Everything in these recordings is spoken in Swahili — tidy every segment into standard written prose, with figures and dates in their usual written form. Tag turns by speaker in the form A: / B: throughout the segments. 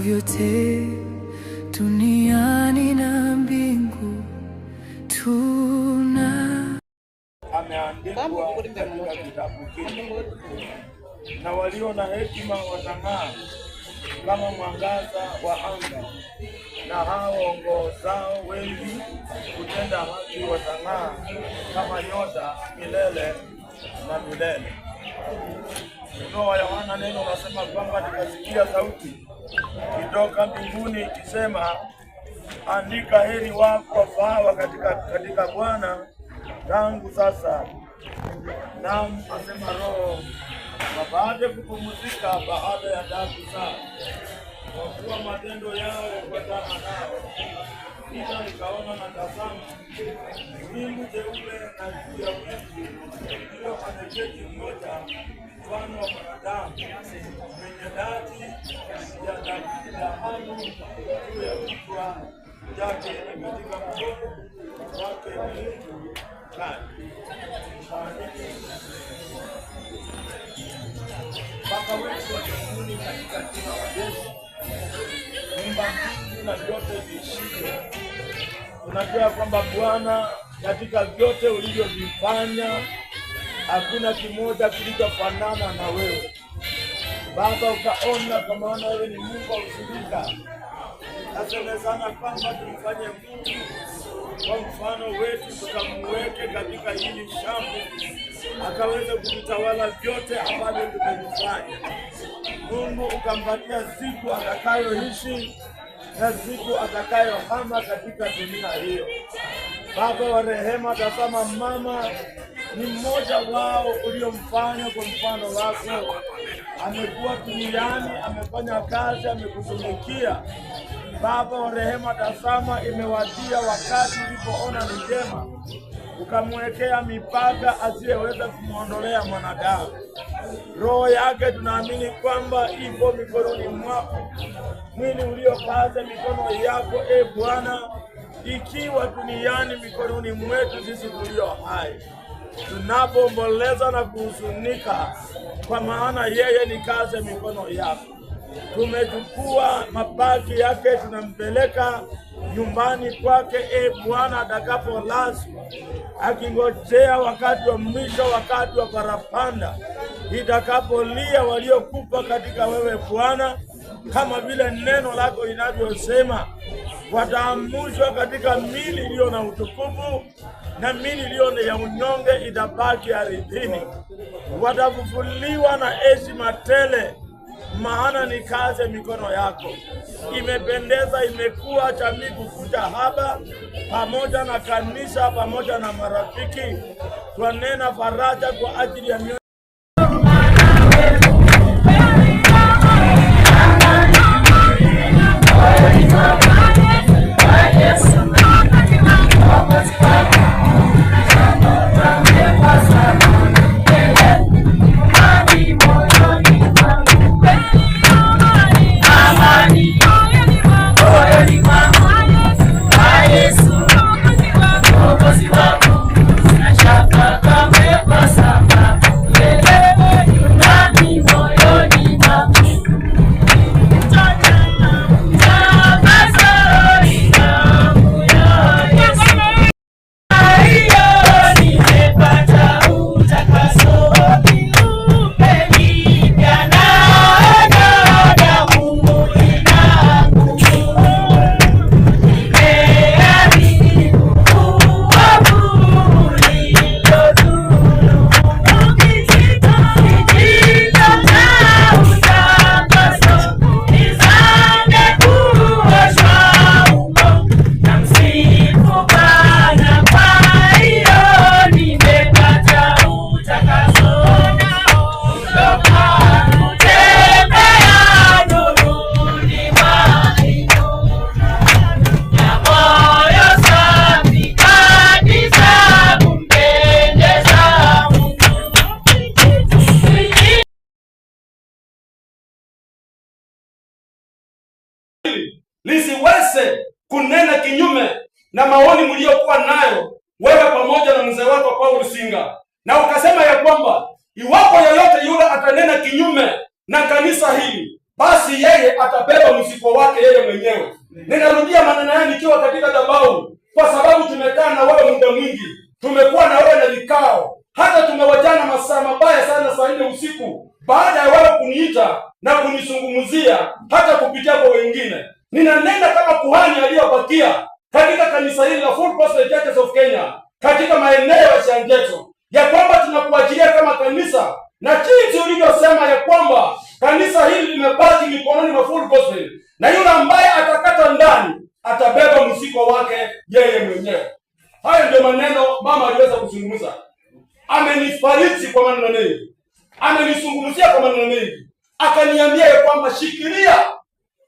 A: vyote duniani na mbingu
B: ameandikwa katika kitabu kile, na walio na hekima watang'aa kama mwangaza wa anga, na hao waongozao wengi kutenda haki watang'aa kama nyota milele na milele. Ufunuo wa Yohana neno nasema kwamba nikasikia sauti kutoka mbinguni ikisema, andika, heri wako wafao katika Bwana tangu sasa. Naam, asema Roho, wapate kupumzika baada ya taabu zao, kwa kuwa matendo yao yafuatana nao. Kisha nikaona na tazama, wingu jeupe, na juu ya wingu ndio ameketi mmoja mfano wa mwanadamu, mwenye taji ya dhahabu juu ya kichwa chake, na katika mkono wake mundu kali. Baba wetu wa mbinguni, katika jina la Yesu, Muumba mbingu na vyote viishivyo, tunajua kwamba Bwana, katika vyote ulivyovifanya hakuna kimoja kilichofanana na wewe. Baba, ukaona kwa maana wewe ni Mungu wa ushirika, nasemezana kwamba tumfanye Mungu kwa mfano wetu, tukamuweke katika hili shamba akaweze kutawala vyote ambavyo tumevifanya. Mungu, ukampatia siku atakayoishi na siku atakayohama katika dunia hiyo. Baba wa rehema, tazama mama ni mmoja wao uliomfanya kwa mfano wako. Amekuwa duniani, amefanya kazi, amekutumikia. Baba wa rehema, tazama imewadia wakati ulipoona ni njema ukamwekea mipaka asiyeweza kumwondolea mwanadamu. Roho yake tunaamini kwamba ipo mikononi mwako, mwili uliokaza mikono yako, Bwana, ikiwa duniani mikononi mwetu sisi tulio hai, tunapoomboleza na kuhuzunika, kwa maana yeye ni kazi ya mikono yako. Tumechukua mabaki yake, tunampeleka nyumbani kwake, Bwana, atakapolazwa akingojea wakati wa mwisho, wakati wa parapanda itakapolia waliokufa katika wewe Bwana, kama vile neno lako linavyosema, wataamushwa katika mili iliyo na utukufu, na mili iliyo ya unyonge itabaki ardhini. Watafufuliwa na heshima tele, maana ni kazi ya mikono yako. Imependeza, imekuwa jamii kukuja hapa pamoja na kanisa, pamoja na marafiki, twanena faraja kwa ajili ya mioyo.
C: lisiweze kunena kinyume na maoni mliokuwa nayo wewe pamoja na mzee wako Paul Singa, na ukasema ya kwamba iwapo yoyote yule atanena kinyume na kanisa hili, basi yeye atabeba mzigo wake yeye mwenyewe. Ninarudia maneno haya nikiwa katika madhabahu, kwa sababu tumekaa na wewe muda mwingi, tumekuwa na wewe na vikao, hata tumewajana masaa mabaya sana, saa 4 usiku, baada ya wewe kuniita na kunisungumzia hata kupitia kwa wengine. Ninanena kama kuhani aliyobakia katika kanisa hili la Full Gospel Churches of Kenya, katika maeneo ya Shangeto, ya kwamba tunakuachilia kama kanisa, na jinsi ulivyosema ya kwamba kanisa hili limebaki mikononi mwa Full Gospel, na yule ambaye atakata ndani atabeba mzigo wake yeye mwenyewe. Hayo ndio maneno mama aliweza kuzungumza. Amenifariji kwa maneno mengi, amenizungumzia kwa maneno mengi, akaniambia ya kwamba shikilia,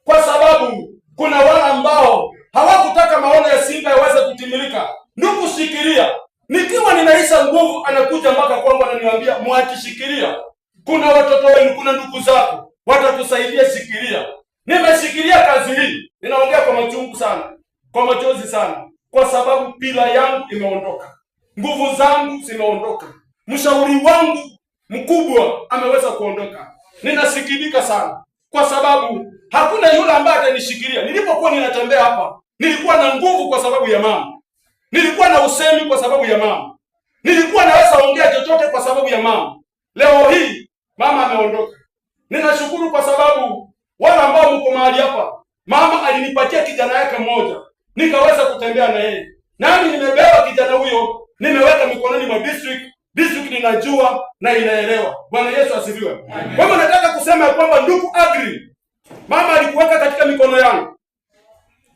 C: kwa sababu kuna wale ambao hawakutaka maono ya Simba yaweze kutimilika. Ndugu, shikilia. Nikiwa ninaisha nguvu, anakuja mpaka kwangu ananiambia, mwakishikilia, kuna watoto wenu, kuna ndugu zako watakusaidia, shikilia. Nimeshikilia kazi hii. Ninaongea kwa machungu sana, kwa machozi sana, kwa sababu pila yangu imeondoka, nguvu zangu zimeondoka, mshauri wangu mkubwa ameweza kuondoka. Ninasikitika sana, kwa sababu hakuna yule ambaye atanishikilia. Nilipokuwa ninatembea hapa, nilikuwa na nguvu kwa sababu ya mama. Nilikuwa na usemi kwa sababu ya mama. Nilikuwa naweza ongea chochote kwa sababu ya mama. Leo hii mama ameondoka. Ninashukuru kwa sababu wale ambao mko mahali hapa, mama alinipatia kijana yake mmoja, nikaweza kutembea na yeye. Nami nimebeba kijana huyo, nimeweka mikononi mwa district. District inajua na inaelewa. Bwana Yesu asifiwe. Kwa hivyo nataka kusema ya kwamba ndugu Agri, mama alikuweka katika mikono yangu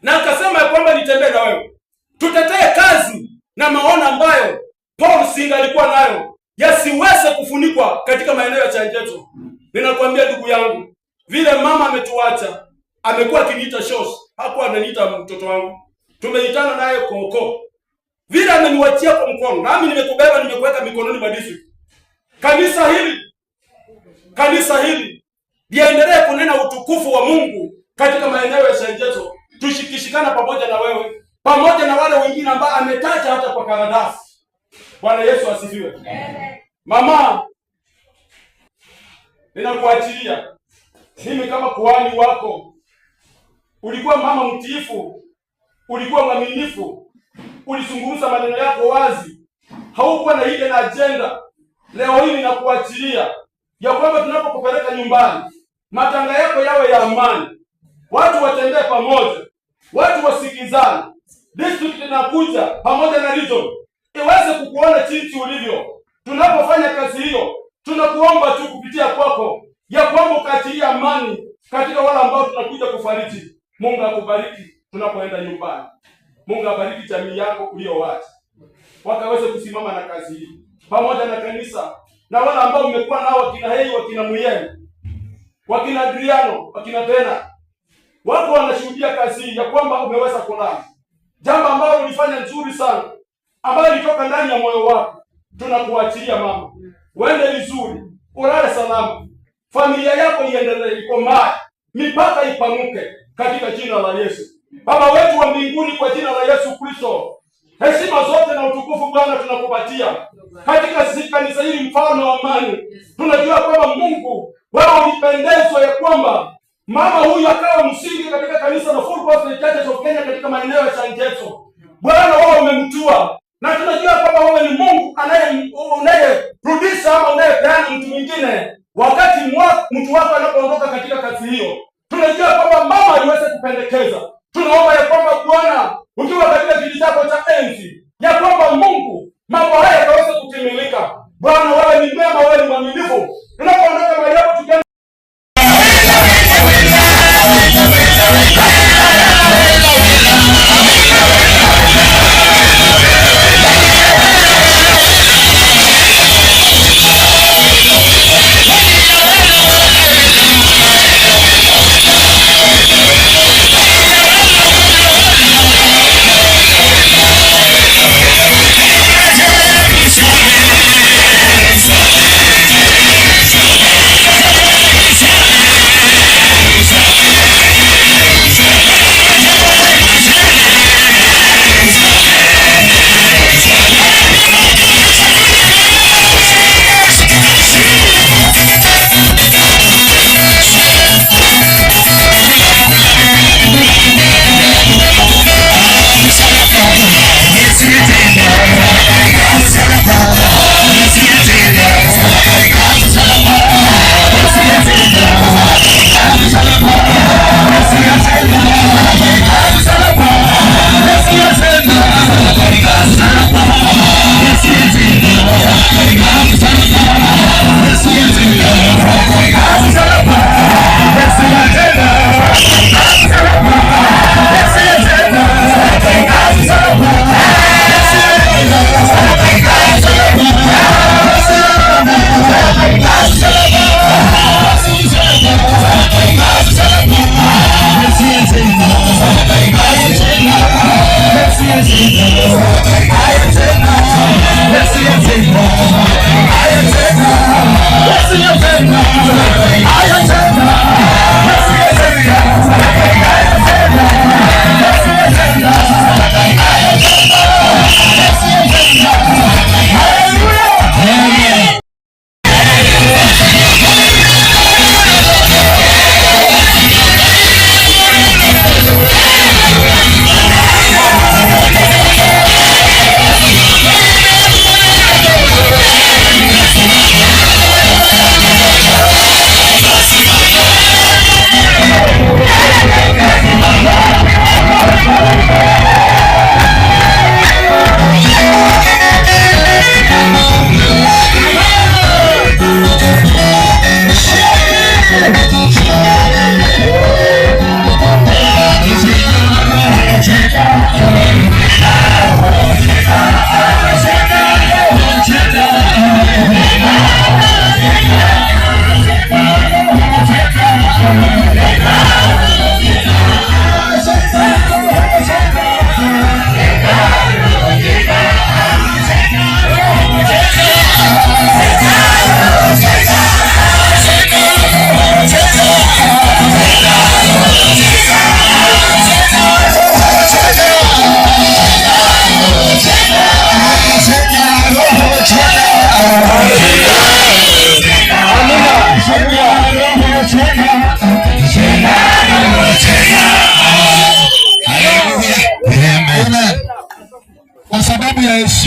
C: na akasema ya kwamba nitembee na wewe, tutetee kazi na maono ambayo Paul Singa alikuwa nayo yasiweze kufunikwa katika maeneo ya Shangeto. Ninakwambia ndugu yangu, vile mama ametuacha, amekuwa akiniita shosh, hakuwa ananiita mtoto wangu. Tumeitana naye koko. Vile ameniwachia kwa mkono, nami nimekubeba, nimekuweka mikononi mwa district. Kanisa hili liendelee kunena utukufu wa Mungu katika maeneo ya Shangeto. Tushikishikana pamoja na wewe, pamoja na wale wengine ambao ametaja hata kwa karatasi. Bwana Yesu asifiwe. Mama, ninakuachilia. Mimi kama kuhani wako, ulikuwa mama mtiifu, ulikuwa mwaminifu, ulizungumza maneno yako wazi, haukuwa na ile na agenda. Leo hii ninakuachilia ya kwamba tunapokupeleka nyumbani, matanga yako yawe ya amani, watu watembee pamoja, watu wasikizane. District inakuja pamoja na region iweze kukuona jinsi ulivyo. Tunapofanya kazi hiyo, tunakuomba tu kupitia kwako ya kwamba ukaachilia amani katika wale ambao tunakuja kufariji. Mungu akubariki tunapoenda nyumbani. Mungu abariki jamii yako uliyowacha, wakaweze kusimama na kazi hii pamoja na kanisa, na wale ambao mmekuwa nao, wakina Hei, wakina Muyeni, wakina Adriano, wakina Bena, wako wanashuhudia kazi hii ya kwamba umeweza kulala, jambo ambalo ulifanya nzuri sana, ambayo ilitoka ndani ya moyo wako. Tunakuachilia mama, uende vizuri, ulale salama, familia yako iendelee ikomae, mipaka ipanuke katika jina la Yesu. Baba wetu wa mbinguni, kwa jina la Yesu Kristo, heshima zote na utukufu Bwana tunakupatia katika kanisa hili, mfalme wa amani. Tunajua kwamba Mungu wewe ulipendezwa ya kwamba mama huyu akawa msingi katika kanisa la Full Gospel Churches of Kenya katika maeneo ya Shangeto. Bwana, wewe umemtua, na tunajua kwamba wewe ni Mungu unayerudisha ama unayepeana mtu mwingine wakati mtu wako anapoondoka katika kazi hiyo. Tunajua kwamba mama aliweza kupendekeza. Tunaomba ya kwamba Bwana, ukiwa katika kiti chako cha enzi, ya kwamba Mungu mambo haya yaweze kutimilika. Bwana, wewe ni mwema, wewe ni mwaminifu. Tunapoondoka mahali hapo tukienda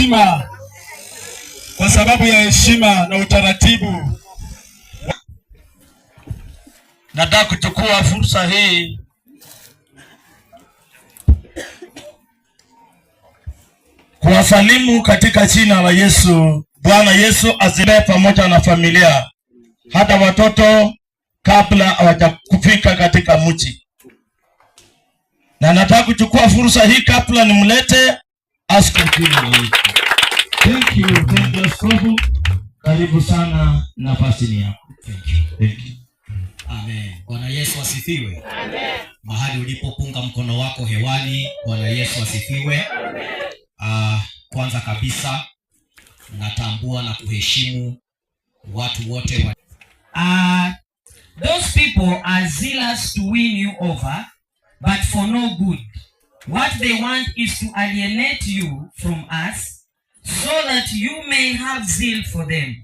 D: heshima, kwa sababu ya heshima na utaratibu, nataka kuchukua fursa hii kuwasalimu katika jina la Yesu. Bwana Yesu asifiwe pamoja na familia, hata watoto kabla hawajakufika katika mji. Na nataka kuchukua fursa hii kabla nimlete askofu. Thank you askofu. Karibu sana, nafasi ni yako. Thank you.
E: Amen. Bwana Yesu asifiwe. Amen. Mahali ulipopunga mkono wako hewani, Bwana Yesu asifiwe. Kwanza kabisa natambua na kuheshimu watu wote
F: those people are zealous to win you over, but for no good. What they want is to alienate you from us, so that you may have zeal for them.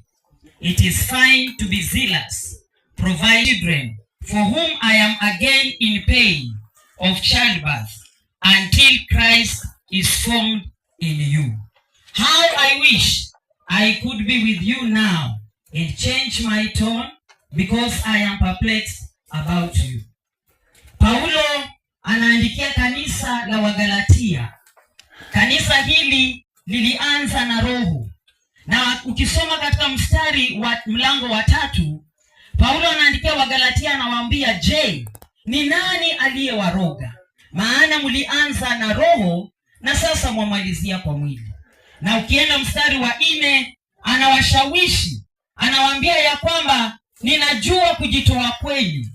F: It is fine to be zealous, provide children, for whom I am again in pain of childbirth, until Christ is formed in you. How I wish I could be with you now and change my tone, because I am perplexed about you. Paulo anaandikia kanisa la Wagalatia. Kanisa hili lilianza na Roho. Na ukisoma katika mstari wa mlango wa 3, Paulo anaandikia Wagalatia, anawaambia, je, ni nani aliyewaroga? Maana mlianza na Roho na sasa mwamalizia kwa mwili. Na ukienda mstari wa 4, anawashawishi, anawaambia ya kwamba ninajua kujitoa kweli,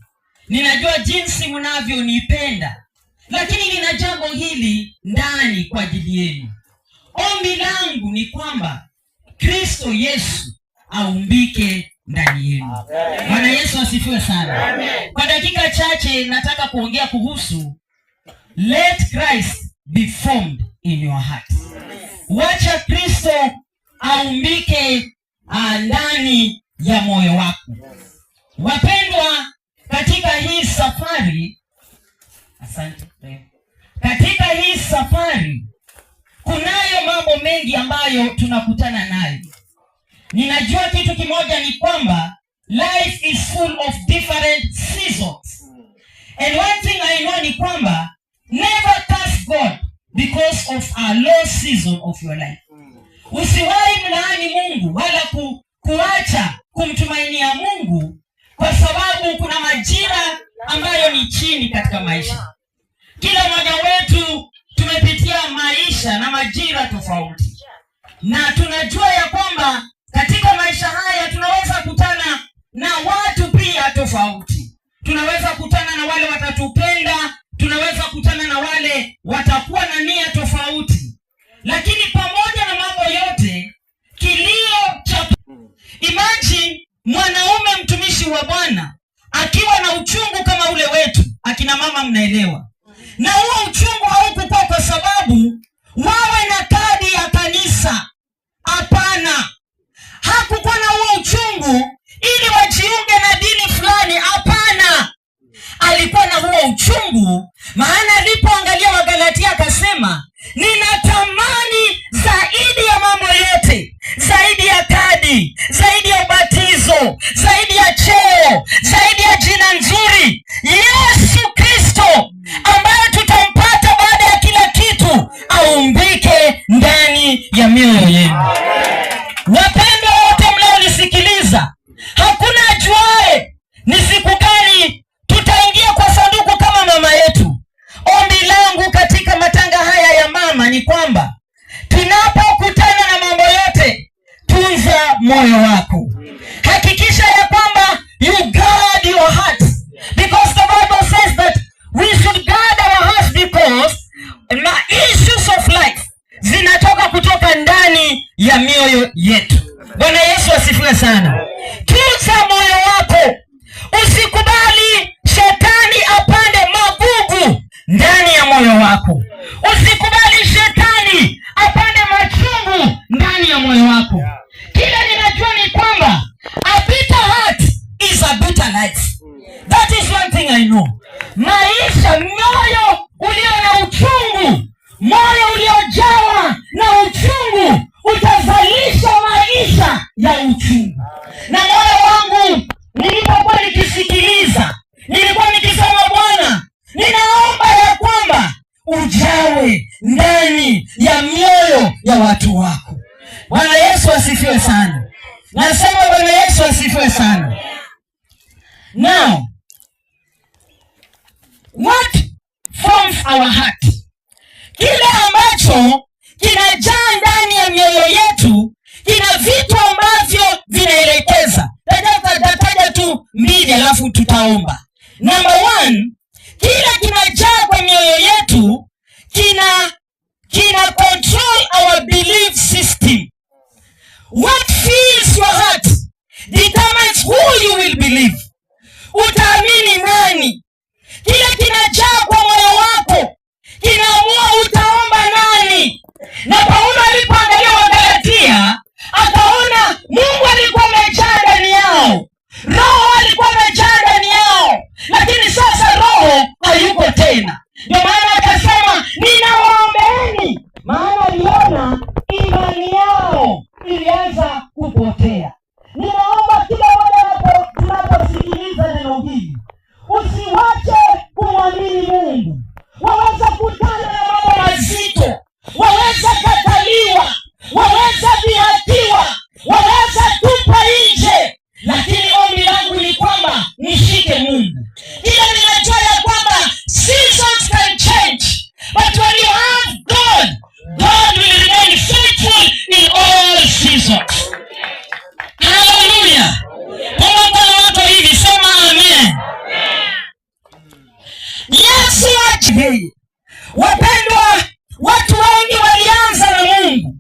F: ninajua jinsi mnavyonipenda, lakini nina jambo hili ndani kwa ajili yenu. Ombi langu ni kwamba Kristo Yesu aumbike ndani yenu. Bwana Yesu asifiwe sana. Amen. Kwa dakika chache nataka kuongea kuhusu let Christ be formed in your heart. Wacha Kristo aumbike ndani ya moyo wako. Wapendwa, katika hii safari, katika hii safari kunayo mambo mengi ambayo tunakutana nayo. Ninajua kitu kimoja ni kwamba life is full of different seasons. And one thing I know ni kwamba never curse God because of a low season of your life. Usiwahi mlaani Mungu wala kuacha kumtumainia Mungu, kwa sababu kuna majira ambayo ni chini katika maisha. Kila mmoja wetu tumepitia maisha na majira tofauti, na tunajua ya kwamba katika maisha haya tunaweza kutana na watu pia tofauti. Tunaweza kutana na wale watatupenda, tunaweza kutana na wale watakuwa na nia tofauti. Lakini pamoja na mambo yote, kilio cha imagine mwanaume mtumishi wa Bwana akiwa na uchungu kama ule wetu. Akina mama mnaelewa. Na huo uchungu haukuwa kwa sababu wawe na kadi ya kanisa. Hapana. Hakukuwa na huo uchungu ili wajiunge na dini fulani. Hapana. Alikuwa na huo uchungu maana alipoangalia Wagalatia akasema, ninatamani zaidi ya mambo yote, zaidi ya kadi, zaidi ya ubatizo, zaidi ya cheo, zaidi ya jina nzuri, Yesu Kristo ambaye tutampata baada ya kila kitu aumbike ndani ya mioyo yenu. Wapendwa wote mnaonisikiliza, hakuna ajuaye ni siku gani tutaingia kwa sanduku kama mama yetu. Ombi langu katika matanga haya ya mama ni kwamba tunapokutana na mambo yote, tunza moyo wako. Hakikisha ya kwamba you guard your heart, because the Bible says that we should guard our hearts, because the issues of life zinatoka kutoka ndani ya mioyo yetu. Bwana Yesu asifiwe sana. Tunza moyo wako. Usikubali shetani apande magugu ndani ya moyo wako. Usikubali shetani apande machungu ndani ya moyo wako. Kila ninajua ni kwamba a bitter heart is a bitter life. That is one thing I know. Maisha, moyo ulio na uchungu, moyo uliojawa na uchungu utazalisha maisha ya uchungu. Na moyo wangu nilipokuwa nikisikiliza, nilikuwa nikisema, Bwana, ninaomba ya kwamba ujawe ndani ya mioyo ya watu wako. Bwana Yesu asifiwe sana. Nasema Bwana Yesu asifiwe sana. Now, what forms our heart? Kile ambacho kinajaa ndani ya mioyo yetu kina vitu ambavyo vinaelekeza. Tataja tu mbili alafu tutaomba. Number 1, kile kinajaa kwa mioyo yetu kina control our belief system. What fills your heart determines who you will believe. Utaamini nani? Kile kinajaa kwa moyo wako kinaamua utaomba nani. Na Paulo alipoangalia Wagalatia akaona Mungu alikuwa amejaa ndani yao, Roho alikuwa amejaa ndani yao, lakini sasa Roho hayuko tena. Ndio maana akasema ninawaombeeni, maana aliona imani yao ilianza kupotea. Ninaomba kila mmoja tunaposikiliza neno hili, usiwache kumwamini Mungu. Waweza kutana na mambo mazito, waweza kataliwa, waweza dhihatiwa, waweza tupa nje, lakini ombi langu ni kwamba nishike Mungu. Ila ninajua ya kwamba seasons can change, but when you have God, God will remain faithful in all seasons. Hallelujah. Kama kuna watu hivi sema amen. Yesu achilie. Wapendwa, watu wengi walianza na Mungu,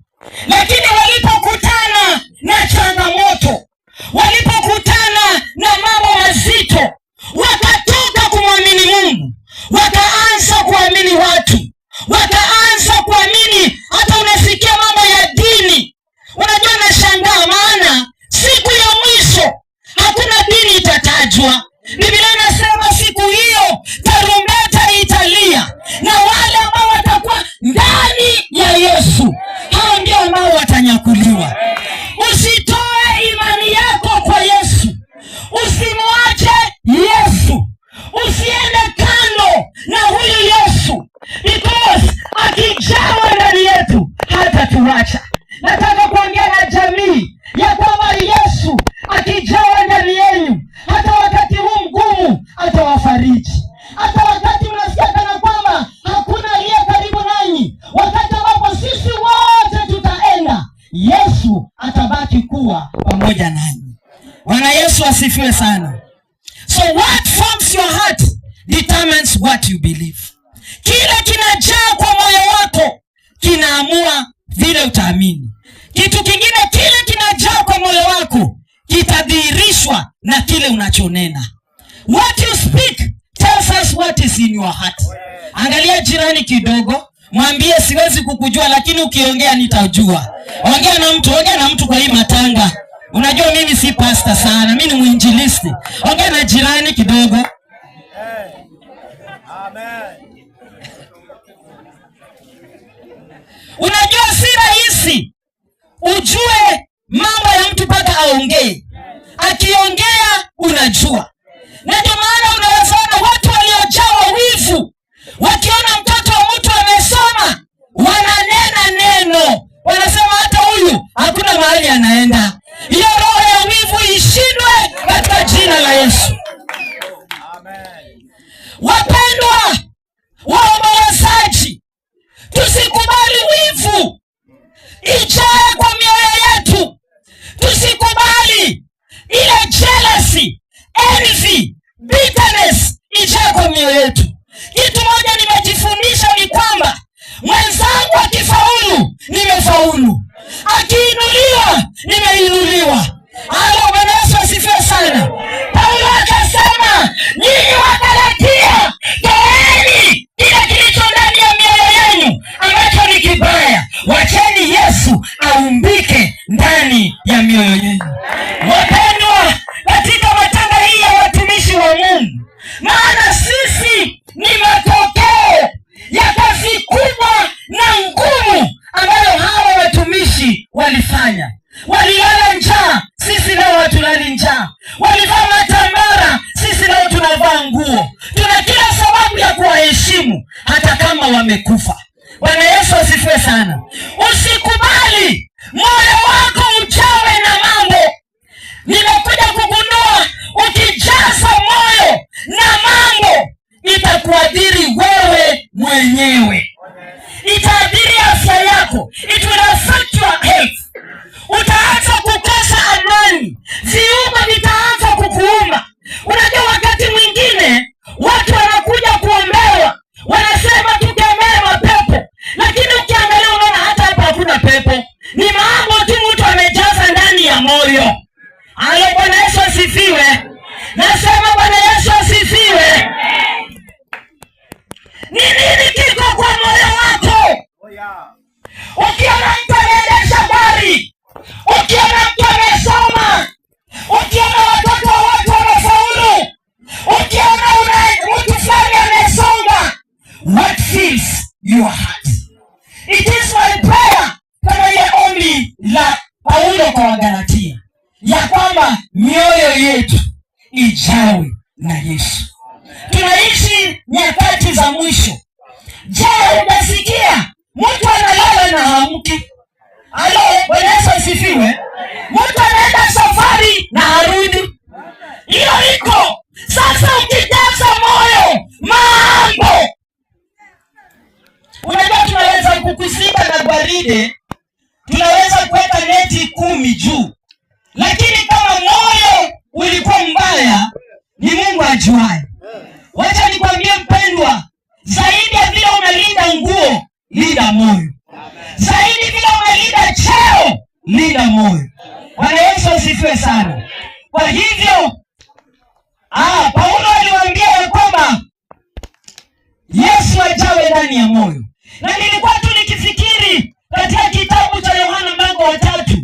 F: lakini walipokutana na changamoto, walipokutana na mambo mazito, wakatoka kumwamini Mungu, wakaanza kuamini watu, wakaanza kuamini. Hata unasikia mambo ya dini, unajua nashangaa, maana siku ya mwisho hakuna dini itatajwa. Biblia inasema siku hiyo tarumbeta italia, na wale ambao watakuwa ndani ya Yesu, hao ndio ambao watanyakuliwa. Usitoe imani yako kwa Yesu, usimwache Yesu, usiende kando na huyu Yesu, because akijawa ndani yetu hata tuacha. Nataka kuongea na jamii ya kwamba Yesu akijawa ndani yenu, hata wakati huu mgumu atawafariji. Hata wakati mnasikia kana kwamba hakuna aliye karibu nanyi, wakati ambapo sisi wote tutaenda, Yesu atabaki kuwa pamoja nanyi. Bwana Yesu asifiwe sana. So what forms your heart determines what you believe. Kile kinajaa kwa moyo wako kinaamua vile utaamini. Kitu kingine, kile kinajaa kwa moyo wako kitadhihirishwa na kile unachonena. What you speak tells us what is in your heart. Angalia jirani kidogo, mwambie siwezi kukujua lakini ukiongea nitajua. Ongea na mtu kwa hii matanga. Unajua mimi si pastor sana, mimi ni mwinjilisti. Ongea na jirani kidogo.
B: Amen.
F: Unajua si rahisi ujue mambo ya mtu mpaka aongee. Akiongea unajua. Na ndio maana unawaona watu waliojawa wivu, wakiona mtoto wa mtu amesoma, wananena neno, wanasema hata huyu hakuna mahali anaenda. Hiyo roho ya wivu ishindwe katika jina la Yesu.
B: Amen.
F: Wapendwa waombolezaji, tusikubali wivu ijae kwa mioyo yetu. Tusikubali ile jealousy, envy, bitterness ijae kwa mioyo yetu. Kitu moja nimejifundisha ni kwamba mwenzangu akifaulu, nimefaulu. Akiinuliwa, nimeinuliwa. Halo, Bwana Yesu asifiwe sana. Paulo akasema, nyinyi Wagalatia, toeni kile kilicho ndani ya mioyo yenu ambacho ni kibaya. Wacheni Yesu aumbike ndani ya mioyo yenu. Wapendwa, katika matanga hii ya watumishi wa Mungu, maana sisi ni matokeo ya kazi kubwa na ngumu ambayo hawa watumishi walilala njaa, sisi leo hatulali njaa. Walivaa matambara, sisi leo tunavaa nguo. Tuna kila sababu ya kuwaheshimu hata kama wamekufa. Bwana Yesu asifiwe sana. Usikubali moyo wako ujawe na mambo. Nimekuja kugundua ukijaza moyo na mambo itakuadhiri wewe mwenyewe. Itaadhiri afya yako. It will affect your health. Utaanza kukosa amani. Viungo vitaanza kukuuma. Unajua wakati mwingine watu wanakuja kuombewa, wanasema tukemee mapepo, lakini ukiangalia unaona hata hapa hakuna pepo. Ni mambo tu mtu amejaza ndani ya moyo. Halo, Bwana Yesu asifiwe. Nasema Bwana Yesu asifiwe. Ni nini kiko kwa moyo wako? Ukiona mtu anaendesha gari, ukiona mtu amesoma, ukiona watoto watu wamefaulu, ukiona mtu fulani amesonga, what fills your heart? It is my prayer kama ile ombi la Paulo kwa Wagalatia, ya kwamba mioyo yetu ijawe na Yesu. Tunaishi nyakati za mwisho. Je, unasikia mtu analala na haamki? Halo, Bwana Yesu asifiwe. Mtu anaenda safari na harudi. Hiyo iko. Sasa ukijaza moyo mambo. Unajua tunaweza kukuziba na gwaride, tunaweza kuweka neti 10 juu. Lakini kama moyo ulikuwa mbaya, ni Mungu ajuaye. Wacha nikwambie mpendwa, zaidi ya vile unalinda nguo, linda moyo. Zaidi vile unalinda cheo, linda moyo. Bwana Yesu asifiwe sana. Kwa hivyo, Paulo aliwaambia ya kwamba Yesu ajawe ndani ya moyo. Na nilikuwa tu nikifikiri katika kitabu cha Yohana mlango wa 3.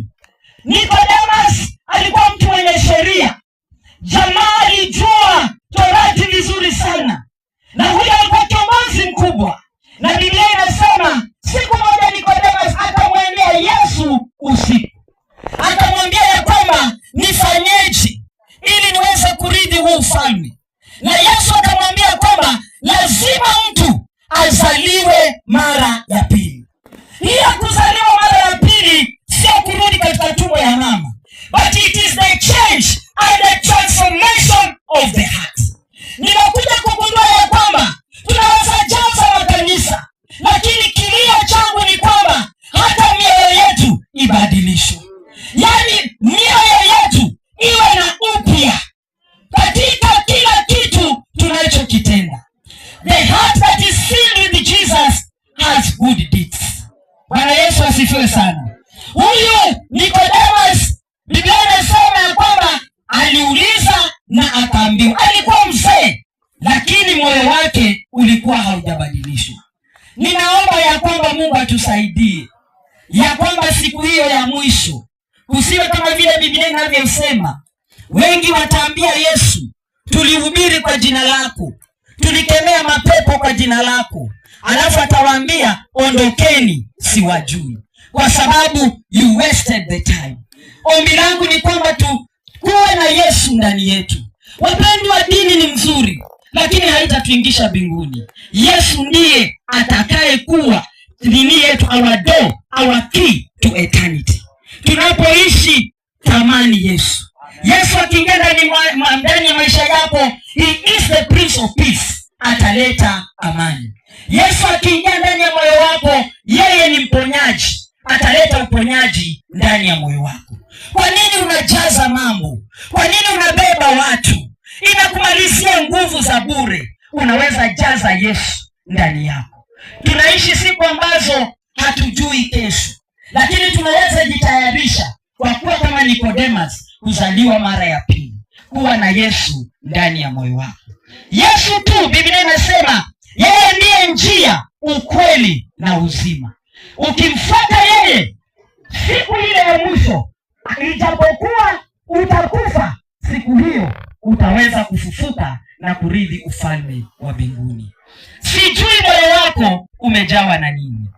F: Nicodemus alikuwa mtu mwenye sheria. Jamaa alijua Torati vizuri sana. Na huyo alikuwa kiongozi mkubwa. Na Biblia inasema siku moja Nicodemus akamwendea Yesu usiku. Akamwambia ya kwamba nifanyeje ili niweze kurithi huu ufalme? Na Yesu akamwambia kwamba lazima mtu azaliwe mara ya pili. Hiyo kuzaliwa mara ya pili sio kurudi katika tumbo ya mama, but it is the change and the transformation of the heart. Nimekuja kugundua ya kwamba tunaweza jaza makanisa, lakini kilio changu ni kwamba hata mioyo yetu ibadilishwe. Yaani mioyo yetu iwe na upya katika kila kitu tunachokitenda. The heart that is filled with Jesus has good deeds. Bwana Yesu asifiwe sana. Huyu Nicodemus, Biblia inasema ya kwamba aliuliza na akaambiwa. Alikuwa mzee, lakini moyo wake ulikuwa haujabadilishwa. Ninaomba ya kwamba Mungu atusaidie, ya kwamba siku hiyo ya mwisho kusiwe kama vile Biblia inavyosema. Wengi wataambia Yesu, tulihubiri kwa jina lako, tulikemea mapepo kwa jina lako. Alafu atawaambia, ondokeni, siwajui, kwa sababu you wasted the time. Ombi langu ni kwamba kuwe na Yesu ndani yetu. Wapendwa, dini ni mzuri, lakini haitatuingisha mbinguni. Yesu ndiye atakaye kuwa dini yetu, our door, our key to eternity. Tunapoishi tamani Yesu. Yesu akiingia ndani ya maisha yako, he is the Prince of Peace. Ataleta amani. Yesu akiingia ndani ya moyo wako, yeye ni mponyaji. Ataleta uponyaji ndani ya moyo wako. Kwa nini unajaza mambo? Kwa nini unabeba watu? Inakumalizia nguvu za bure. Unaweza jaza Yesu ndani yako. Tunaishi siku ambazo hatujui kesho, lakini tunaweza jitayarisha kwa kuwa kama Nicodemus, kuzaliwa mara ya pili, kuwa na Yesu ndani ya moyo wako. Yesu tu, Biblia inasema yeye ndiye njia, ukweli na uzima. Ukimfuata yeye, siku ile ya mwisho, ijapokuwa utakufa, siku hiyo utaweza kufufuka na kurithi ufalme wa mbinguni. Sijui moyo wako umejawa na nini?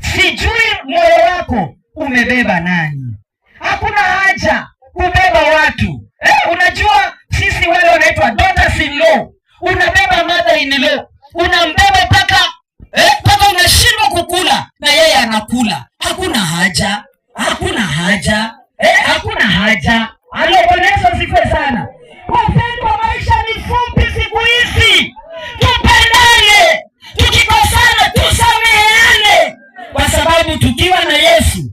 F: Sijui moyo wako umebeba nani? Hakuna haja kubeba watu. Unajua sisi wale wanaitwa daughters in law, unabeba mother in law, unambeba mpaka unashindwa kukula na yeye anakula. Hakuna haja. Hakuna haja. Bwana Yesu asifiwe sana. Wapendwa, maisha ni fupi siku hizi. Tupendane, tukikosana tusameheane, kwa sababu tukiwa na Yesu,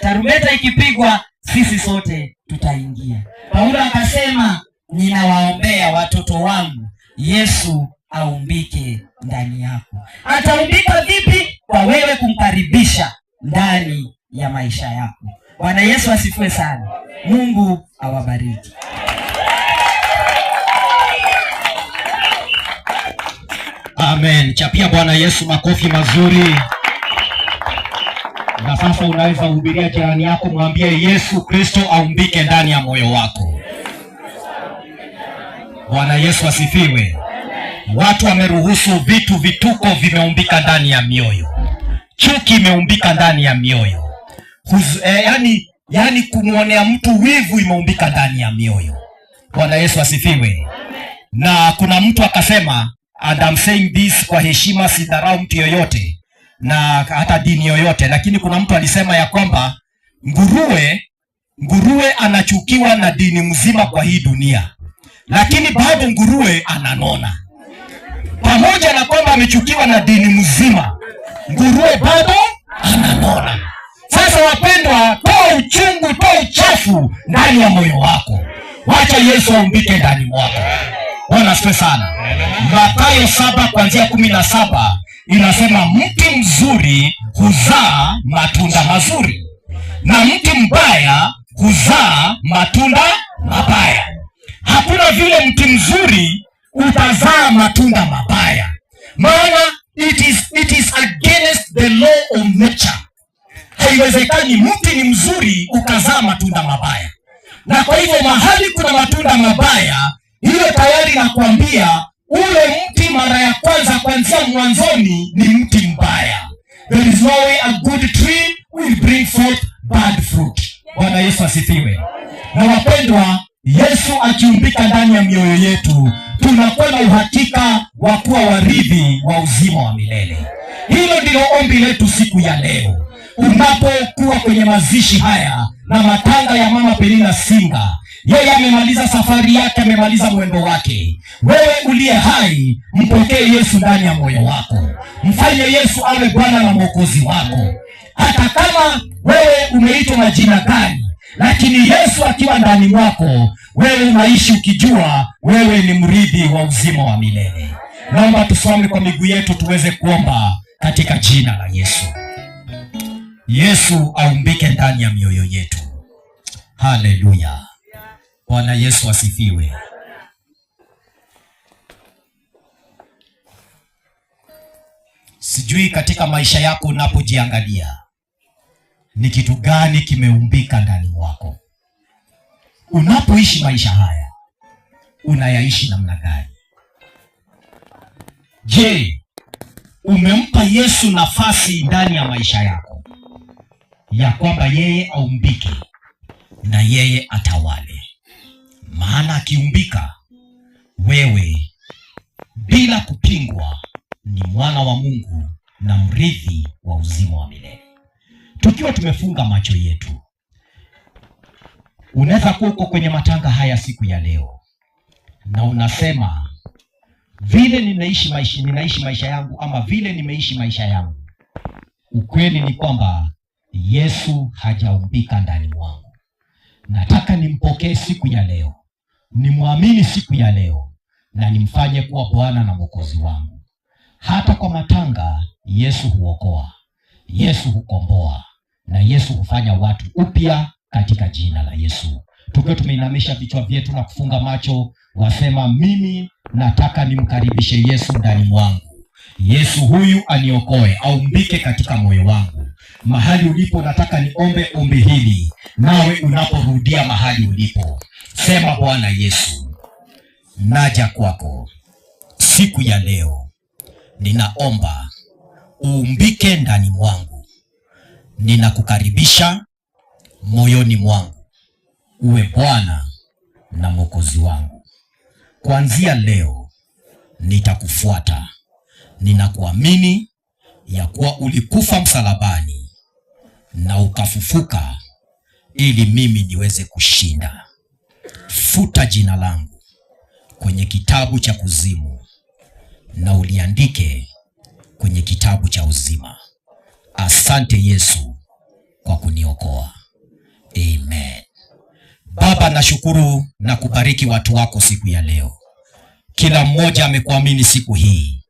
F: tarumbeta ikipigwa sisi sote tutaingia. Paulo akasema, ninawaombea watoto wangu Yesu aumbike ndani yako. Ataumbika vipi? Kwa wewe kumkaribisha ndani ya maisha yako. Bwana Yesu asifiwe sana. Mungu awabariki.
E: Amen. Chapia Bwana Yesu makofi mazuri. Na sasa unaweza kuhubiria jirani yako, mwambie Yesu Kristo aumbike ndani ya moyo wako. Bwana Yesu asifiwe. Watu wameruhusu vitu vituko vimeumbika ndani ya mioyo. Chuki imeumbika ndani ya mioyo. Yani kumwonea mtu wivu imeumbika ndani ya mioyo. Bwana Yesu asifiwe. Na kuna mtu akasema, and I'm saying this kwa heshima, sidharau mtu yoyote na hata dini yoyote, lakini kuna mtu alisema ya kwamba nguruwe anachukiwa na dini mzima kwa hii dunia, lakini bado nguruwe ananona. Pamoja na kwamba amechukiwa na dini mzima, nguruwe bado ananona. Sasa wapendwa, toa uchungu, toa uchafu ndani ya moyo wako. Wacha Yesu aumbike ndani mwako. Bwana asifiwe sana. Mathayo 7:17 inasema, mti mzuri huzaa matunda mazuri na mti mbaya huzaa matunda mabaya. Hakuna vile mti mzuri utazaa matunda mabaya, maana it is against the law of nature. Haiwezekani mti ni mzuri ukazaa matunda mabaya. Na kwa hivyo mahali kuna matunda mabaya, ile tayari nakwambia ule mti mara ya kwanza kuanzia mwanzoni ni mti mbaya. There is no way a good tree will bring forth bad fruit. Bwana Yesu asifiwe. Na wapendwa, Yesu akiumbika ndani ya mioyo yetu, tunakuwa na uhakika wa kuwa warithi wa uzima wa milele. Hilo ndilo ombi letu siku ya leo. Unapokuwa kwenye mazishi haya na matanga ya Mama Penina Singa, yeye amemaliza safari yake, amemaliza mwendo wake. Wewe uliye hai, mpokee Yesu ndani ya moyo wako. Mfanye Yesu awe Bwana na Mwokozi wako. Hata kama wewe umeitwa majina gani, lakini Yesu akiwa ndani mwako, wewe unaishi ukijua wewe ni mrithi wa uzima wa milele. Naomba tusome kwa miguu yetu tuweze kuomba katika jina la Yesu. Yesu aumbike ndani ya mioyo yetu. Haleluya. Bwana Yesu asifiwe. Sijui katika maisha yako unapojiangalia, ni kitu gani kimeumbika ndani mwako? Unapoishi maisha haya, unayaishi namna gani? Je, umempa Yesu nafasi ndani ya maisha yako, ya kwamba yeye aumbike na yeye atawale? Maana akiumbika, wewe bila kupingwa ni mwana wa Mungu na mrithi wa uzima wa milele. Tukiwa tumefunga macho yetu, unaweza kuwa uko kwenye matanga haya siku ya leo na unasema, vile ninaishi maisha yangu, ama vile nimeishi maisha yangu, ukweli ni kwamba Yesu hajaumbika ndani mwangu. Nataka nimpokee siku ya leo, nimwamini siku ya leo, na nimfanye kuwa Bwana na Mwokozi wangu. Hata kwa matanga, Yesu huokoa, Yesu hukomboa, na Yesu hufanya watu upya katika jina la Yesu. Tukiwa tumeinamisha vichwa vyetu na kufunga macho, wasema, mimi nataka nimkaribishe Yesu ndani mwangu. Yesu huyu aniokoe, aumbike katika moyo wangu. Mahali ulipo, nataka niombe ombi hili, nawe unaporudia mahali ulipo, sema, Bwana Yesu, naja kwako siku ya leo, ninaomba uumbike ndani mwangu. Ninakukaribisha moyoni mwangu uwe Bwana na Mwokozi wangu. Kuanzia leo nitakufuata. Ninakuamini ya kuwa ulikufa msalabani na ukafufuka ili mimi niweze kushinda. Futa jina langu kwenye kitabu cha kuzimu na uliandike kwenye kitabu cha uzima. Asante Yesu kwa kuniokoa. Amen. Baba, nashukuru na kubariki watu wako siku ya leo. Kila mmoja amekuamini siku hii.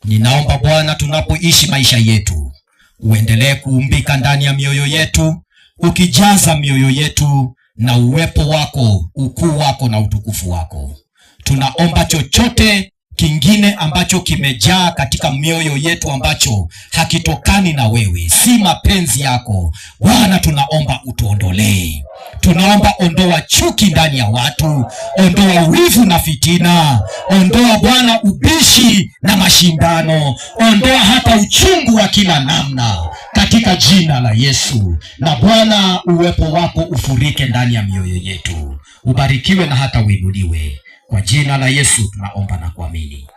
E: Ninaomba Bwana, tunapoishi maisha yetu, uendelee kuumbika ndani ya mioyo yetu, ukijaza mioyo yetu na uwepo wako, ukuu wako na utukufu wako. Tunaomba chochote kingine ambacho kimejaa katika mioyo yetu ambacho hakitokani na wewe, si mapenzi yako Bwana, tunaomba utuondolee. Tunaomba ondoa chuki ndani ya watu, ondoa wivu na fitina, ondoa Bwana ubishi na mashindano, ondoa hata uchungu wa kila namna katika jina la Yesu. Na Bwana, uwepo wako ufurike ndani ya mioyo yetu. Ubarikiwe na hata uinuliwe. Kwa jina la Yesu tunaomba na kuamini.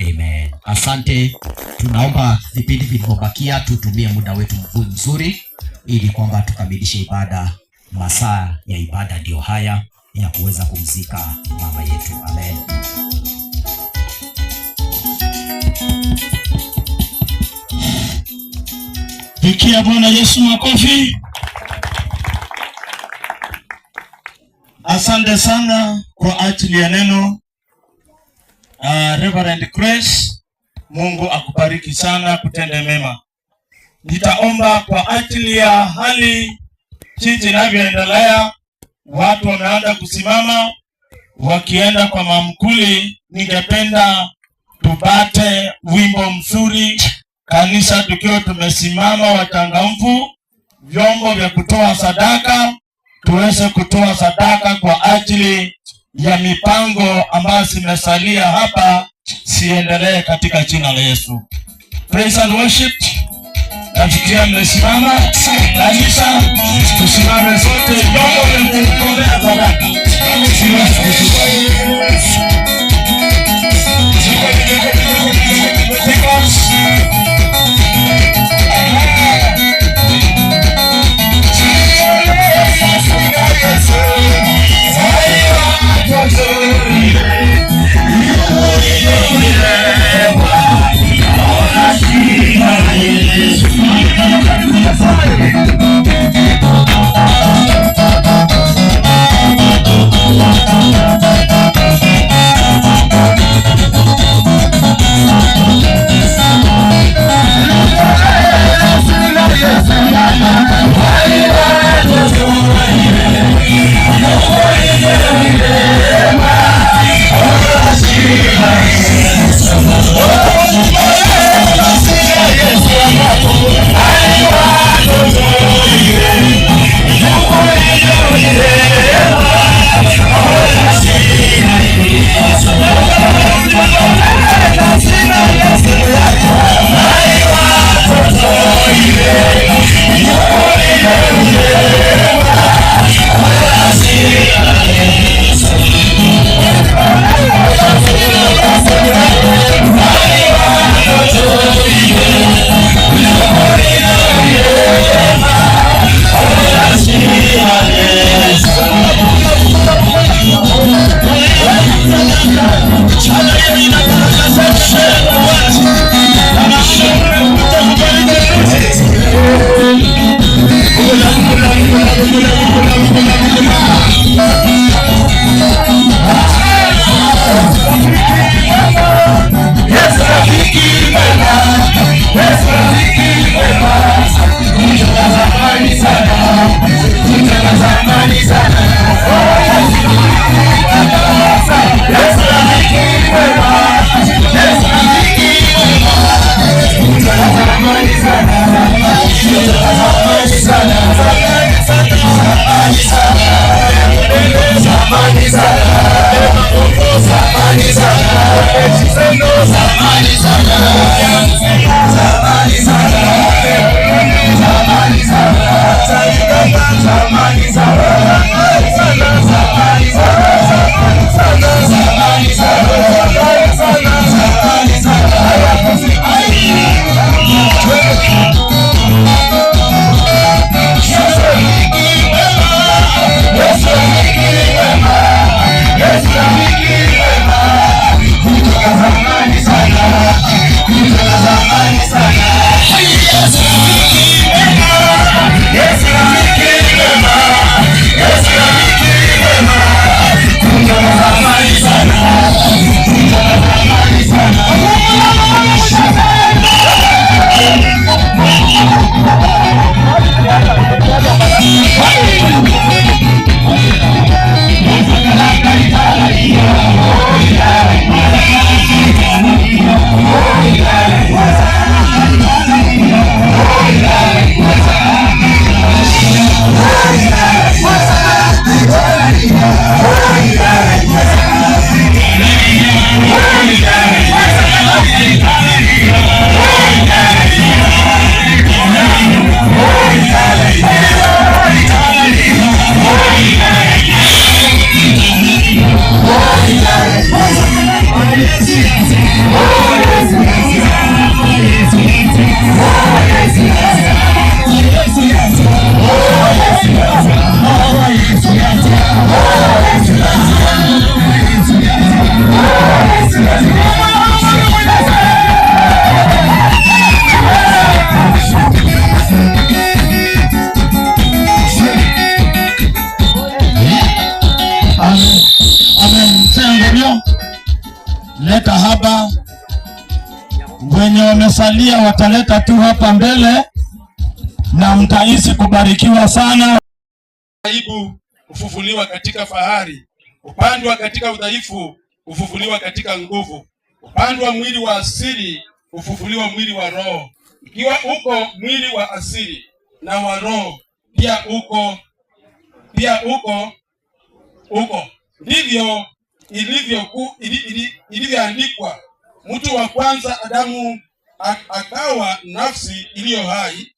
E: Amen. Asante. Tunaomba vipindi vilivyobakia tutumie muda wetu mzuri ili kwamba tukamilishe ibada. Masaa ya ibada ndio haya ya kuweza kumzika mama yetu. Amen.
D: Pigia Bwana Yesu makofi. Asante sana kwa ajili ya neno. Reverend Grace, Mungu akubariki sana, kutende mema. Nitaomba kwa ajili ya hali jinsi inavyoendelea. Watu wameanza kusimama wakienda kwa mamkuli. Ningependa tupate wimbo mzuri, kanisa tukiwa tumesimama wachangamfu, vyombo vya kutoa sadaka, tuweze kutoa sadaka kwa ajili ya mipango ambayo zimesalia hapa siendelee katika jina la Yesu. Praise and worship. Nafikia mmesimama kanisa, tusimame sote, vyombo vya kutolea sadaka.
C: Zamani sana
D: Leta hapa wenye wamesalia wataleta tu hapa mbele, na mtahisi kubarikiwa sana.
C: Aibu ufufuliwa katika fahari, upandwa katika udhaifu ufufuliwa katika nguvu, upandwa mwili wa asili ufufuliwa mwili wa roho. Ikiwa uko mwili wa asili na wa roho pia uko ndivyo ilivyoandikwa, mtu wa kwanza Adamu akawa nafsi iliyo hai,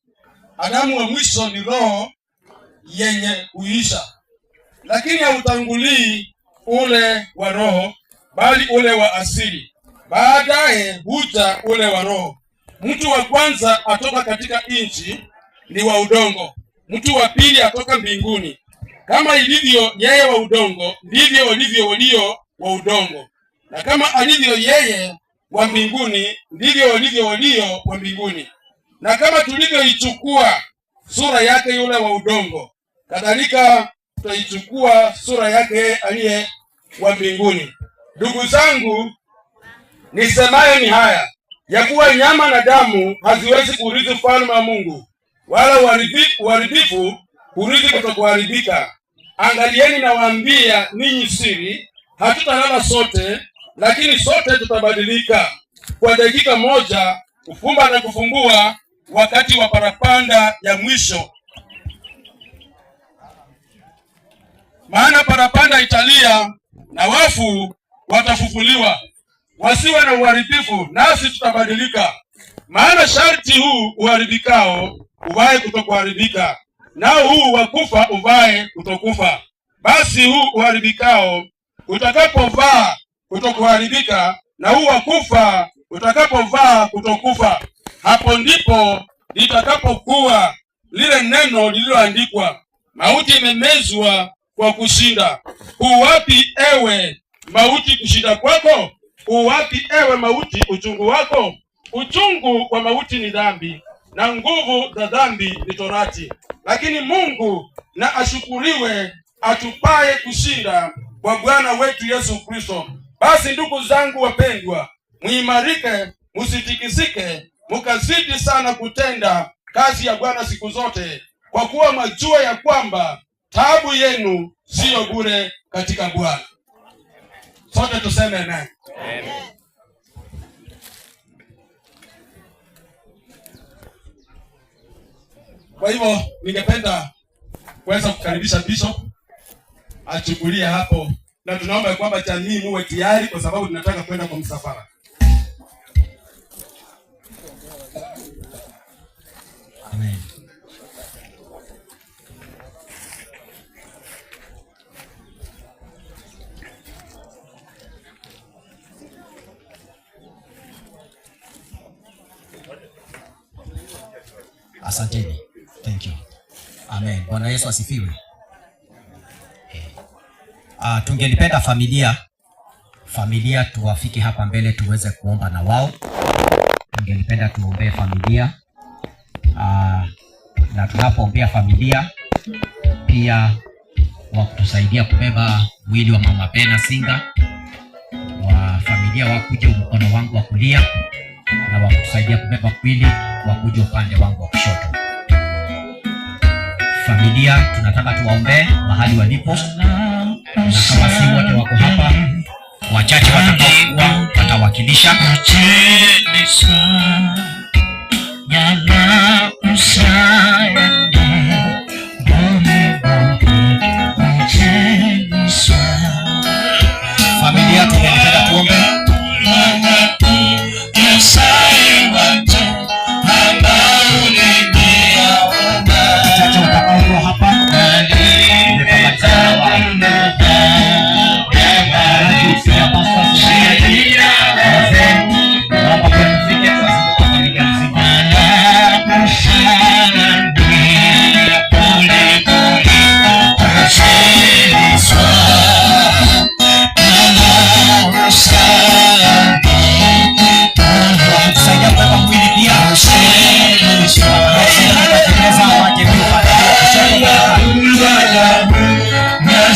C: Adamu wa mwisho ni roho yenye kuisha. Lakini hautangulii ule wa roho, bali ule wa asili, baadaye huja ule wa roho. Mtu wa kwanza atoka katika nchi, ni wa udongo. Mtu wa pili atoka mbinguni. Kama ilivyo yeye wa udongo, ndivyo walivyo walio wa udongo, na kama alivyo yeye wa mbinguni, ndivyo walivyo walio wa mbinguni. Na kama tulivyoichukua sura yake yule wa udongo, kadhalika tutaichukua sura yake aliye wa mbinguni. Ndugu zangu, nisemayo ni haya, ya kuwa nyama na damu haziwezi kurithi ufalme wa Mungu, wala uharibifu kurithi kutokuharibika. Angalieni, nawaambia ninyi siri, hatutalala sote, lakini sote tutabadilika kwa dakika moja, kufumba na kufumbua, wakati wa parapanda ya mwisho. Maana parapanda italia, na wafu watafufuliwa, wasiwe na uharibifu, nasi tutabadilika. Maana sharti huu uharibikao uvae kutokuharibika, nao huu wakufa uvae kutokufa. Basi huu uharibikao utakapovaa kutokuharibika, na huu wakufa utakapovaa kutokufa, hapo ndipo litakapokuwa lile neno lililoandikwa, mauti imemezwa kwa kushinda. Uwapi ewe mauti kushinda kwako? Uwapi ewe mauti uchungu wako? Uchungu wa mauti ni dhambi, na nguvu za dhambi ni torati. Lakini Mungu na ashukuriwe, atupaye kushinda kwa Bwana wetu Yesu Kristo. Basi ndugu zangu wapendwa, muimarike, musitikisike, mukazidi sana kutenda kazi ya Bwana siku zote, kwa kuwa mwajua ya kwamba taabu yenu siyo bure katika Bwana. Sote tuseme amen. Kwa hivyo ningependa kuweza kukaribisha Bishop achukulie hapo, na tunaomba kwamba jamii muwe tayari, kwa sababu tunataka kwenda kwa msafara.
E: Amen. Asanteni. Thank you. Amen. Bwana Yesu asifiwe. Tungelipenda familia tuwafike hapa mbele tuweze kuomba na wao. Tungelipenda tuombee familia. Na tunapoombea familia pia wakutusaidia kubeba mwili wa Mama Pena Singa, wa familia wakuje mkono wangu wa kulia, na wakutusaidia kubeba mwili wakuje upande wangu wa kushoto. Familia tunataka tuwaombee mahali walipo, na kama si wote wako hapa, wachache watakaokuwa watawakilisha. Familia tunataka tuombe. Yeah.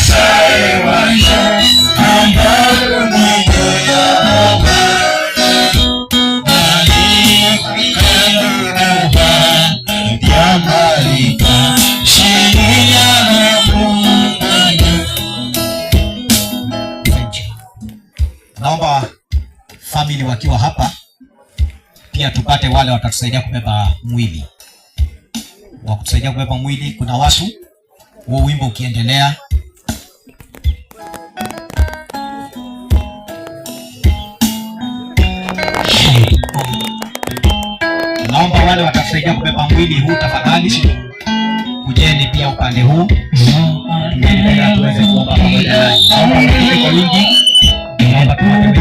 E: Nyasaye wanja ambalo ni Yehova
G: Naomba family wakiwa hapa pia tupate wale watatusaidia kubeba mwili. Wa kutusaidia kubeba mwili kuna watu. Huo wimbo ukiendelea. Naomba wale watatusaidia kubeba mwili huu tafadhali. Kujeni pia upande huu. Tuendelea tuweze kuomba pamoja nanyi. Naomba mtufike kwa wingi. Naomba tuweze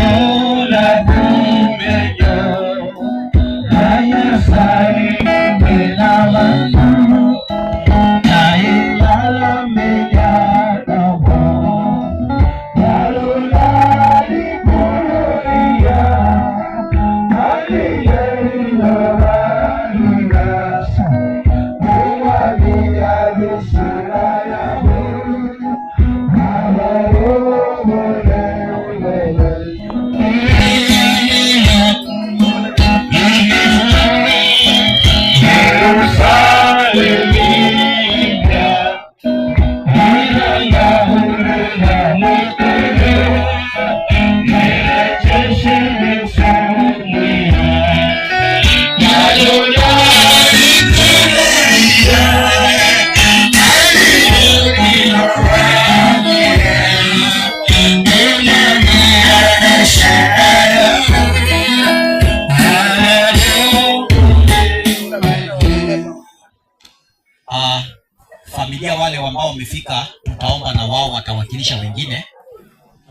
G: familia wale ambao wamefika tutaomba na wao watawakilisha wengine,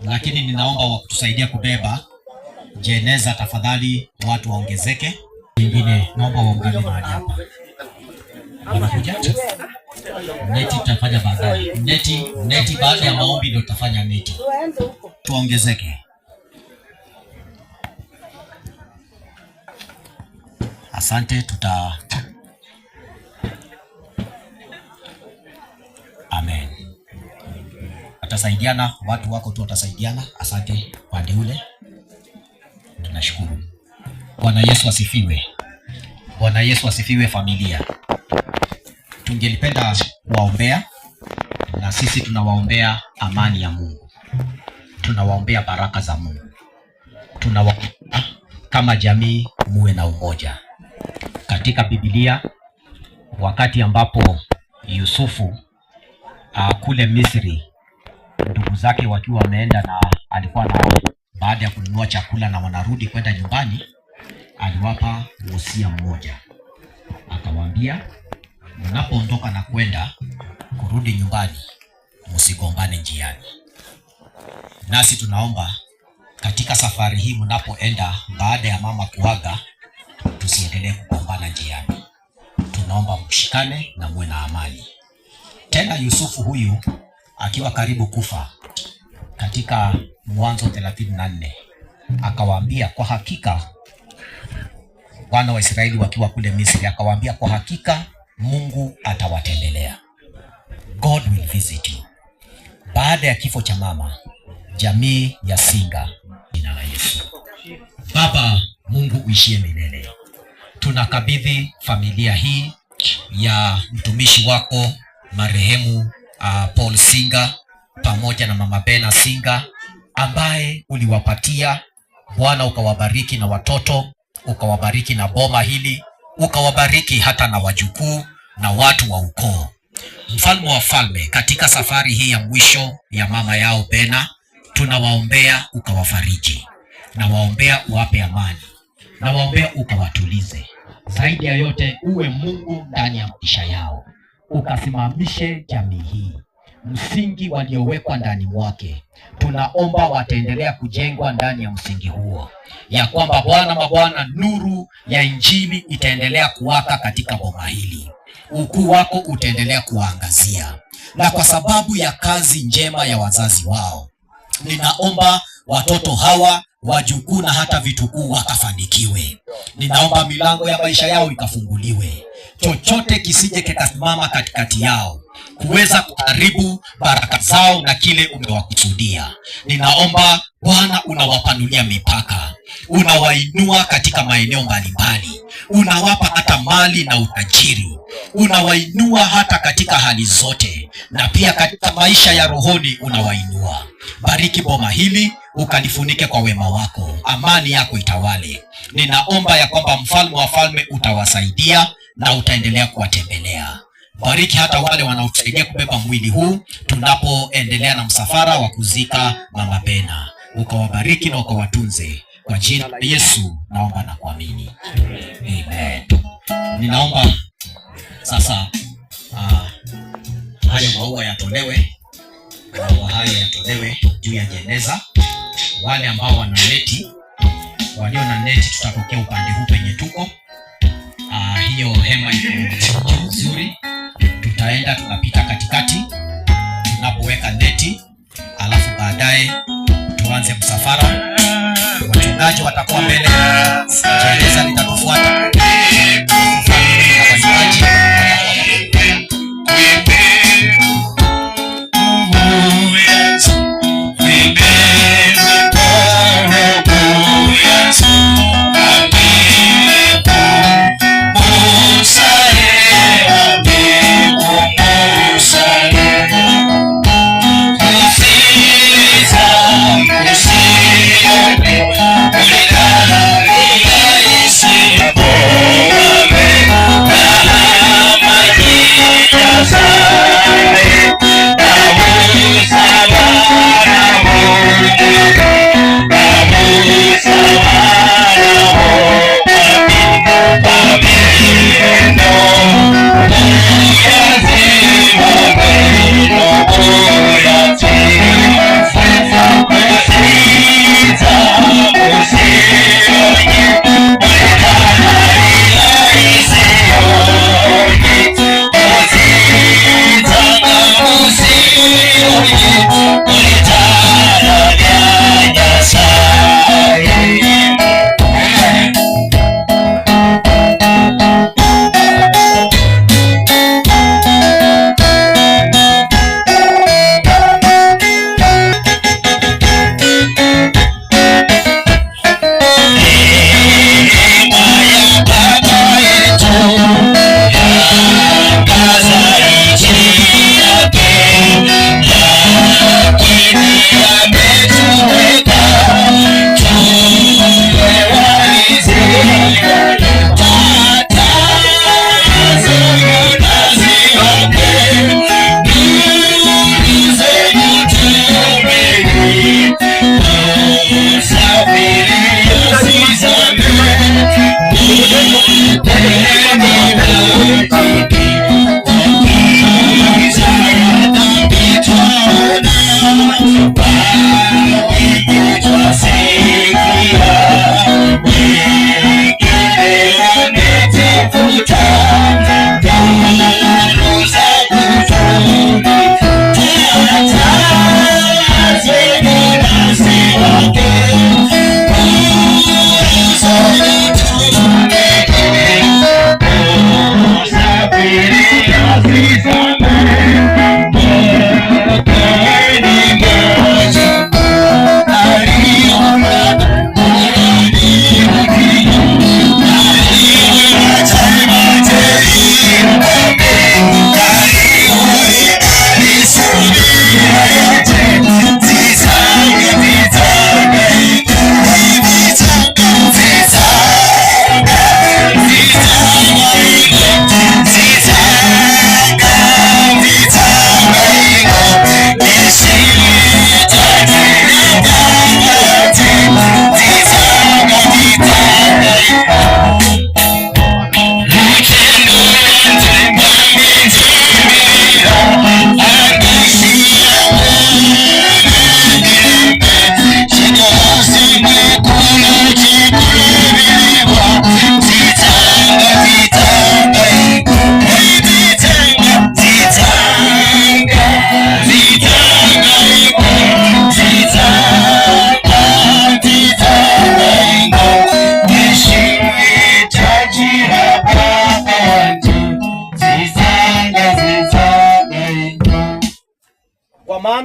G: lakini ninaomba wakutusaidia kubeba jeneza tafadhali, watu waongezeke. Wengine naomba waungane mahali hapa. Wanakuja? Neti tutafanya baadaye. Neti baada ya maombi ndio tutafanya neti. Tuongezeke. Asante, Amen. Watasaidiana, watu wako tu watasaidiana. Asante pande ule. Tunashukuru. Bwana Yesu asifiwe. Bwana Yesu asifiwe familia. Tungelipenda kuwaombea, na sisi tunawaombea amani ya Mungu. Tunawaombea baraka za Mungu. Kama jamii muwe na umoja. Katika Biblia wakati ambapo Yusufu kule Misri ndugu zake wakiwa wameenda na alikuwa na baada ya kununua chakula na wanarudi kwenda nyumbani, aliwapa wosia mmoja. Akawaambia, mnapoondoka na kwenda kurudi nyumbani msigombane njiani. Nasi tunaomba katika safari hii mnapoenda baada ya mama kuaga tusiendelee kugombana njiani. Tunaomba mshikane na muwe na amani. Tena Yusufu huyu akiwa karibu kufa katika Mwanzo 34 akawaambia kwa hakika, wana wa Israeli wakiwa kule Misri, akawaambia kwa hakika Mungu atawatembelea. God will visit you. Baada ya kifo cha mama, jamii ya Singa, jina la Yesu. Baba Mungu uishie milele, tunakabidhi familia hii ya mtumishi wako marehemu Paul Singa pamoja na mama Bena Singa ambaye uliwapatia Bwana, ukawabariki na watoto, ukawabariki na boma hili, ukawabariki hata na wajukuu na watu wa ukoo. Mfalme wa falme, katika safari hii ya mwisho ya mama yao Bena, tunawaombea ukawafariji, na waombea uwape amani, na waombea ukawatulize. Zaidi ya yote uwe Mungu ndani ya maisha yao, ukasimamishe jamii hii, msingi waliowekwa ndani mwake. Tunaomba wataendelea kujengwa ndani ya msingi huo, ya kwamba Bwana mabwana, nuru ya Injili itaendelea kuwaka katika boma hili, ukuu wako utaendelea kuwaangazia, na kwa sababu ya kazi njema ya wazazi wao, ninaomba watoto hawa, wajukuu na hata vitukuu wakafanikiwe. Ninaomba milango ya maisha yao ikafunguliwe, chochote kisije kikasimama katikati yao.
E: kuweza kuharibu baraka zao na kile umewakusudia. Ninaomba Bwana unawapanulia mipaka, unawainua katika maeneo mbalimbali, unawapa hata mali na utajiri, unawainua hata katika hali zote, na pia katika maisha ya rohoni unawainua. Bariki boma hili, ukalifunike kwa wema wako, amani yako itawale. Ninaomba ya kwamba mfalme wa falme utawasaidia na utaendelea kuwatembelea. Bariki hata wale wanaotusaidia kubeba mwili huu tunapoendelea na msafara wa kuzika Mama Pena. Ukawabariki na ukawatunze. Kwa jina la Yesu naomba na kuamini. Amen. Ninaomba sasa haya maua yatolewe. Maua haya yatolewe juu ya jeneza. Wale ambao wana neti, walio na neti, tutapokea upande huu penye tuko. Hiyo hema iko nzuri. Tutaenda tunapita katikati tunapoweka neti, alafu baadaye tuanze msafara. Wachungaji watakuwa mbele, jeneza litatufuata.
H: Please,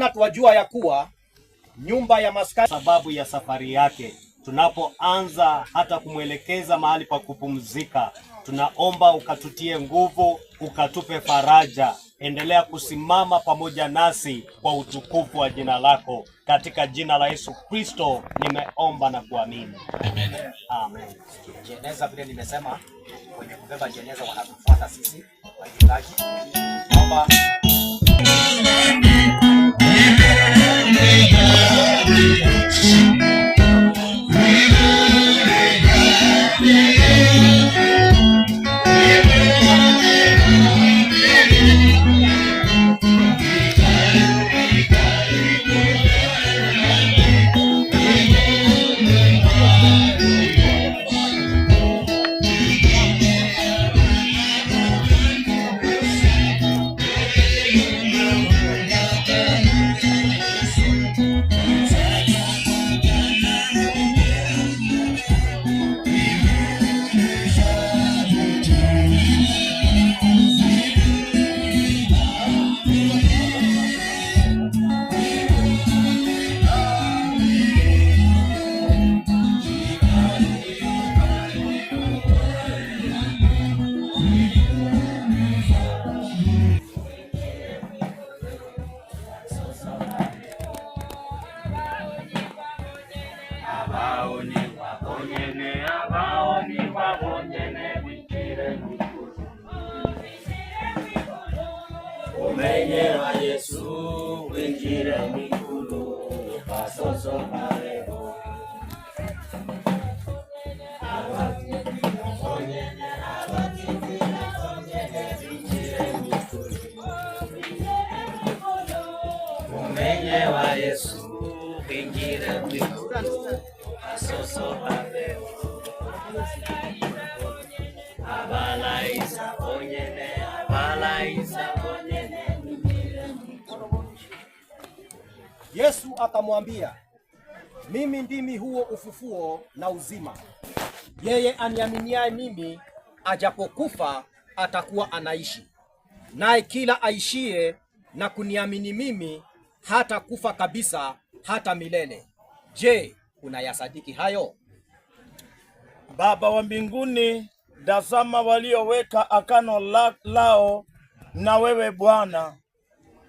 H: maana twajua ya kuwa nyumba ya maskani
I: sababu ya safari yake. Tunapoanza hata kumwelekeza mahali pa kupumzika, tunaomba ukatutie nguvu, ukatupe faraja. Endelea kusimama pamoja nasi kwa utukufu wa jina lako. Katika jina la Yesu Kristo nimeomba na kuamini. Amen. Amen.
G: Jeneza vile nimesema, kwenye kubeba jeneza wanatufuata sisi wachungaji. Naomba
B: Umenyewa Yesu winjire mikulu basoso marebo Umenyewa Yesu winjire mikulu basoso marebo Abalaisa onyene abalaisa onyene.
H: Yesu akamwambia, mimi ndimi huo ufufuo na uzima. Yeye aniaminiaye mimi, ajapokufa atakuwa anaishi. Naye kila aishie na kuniamini mimi, hata kufa kabisa, hata milele. Je, unayasadiki hayo?
B: Baba wa mbinguni, tazama walioweka agano lao na wewe Bwana.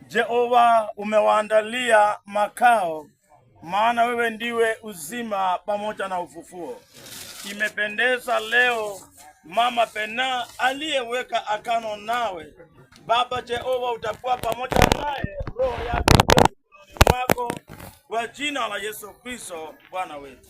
B: Jehova, umewaandalia makao, maana wewe ndiwe uzima pamoja na ufufuo. Imependeza leo Mama Pena aliyeweka agano nawe. Baba Jehova, utakuwa pamoja naye, roho yake mikononi mwako, kwa jina la Yesu Kristo Bwana wetu.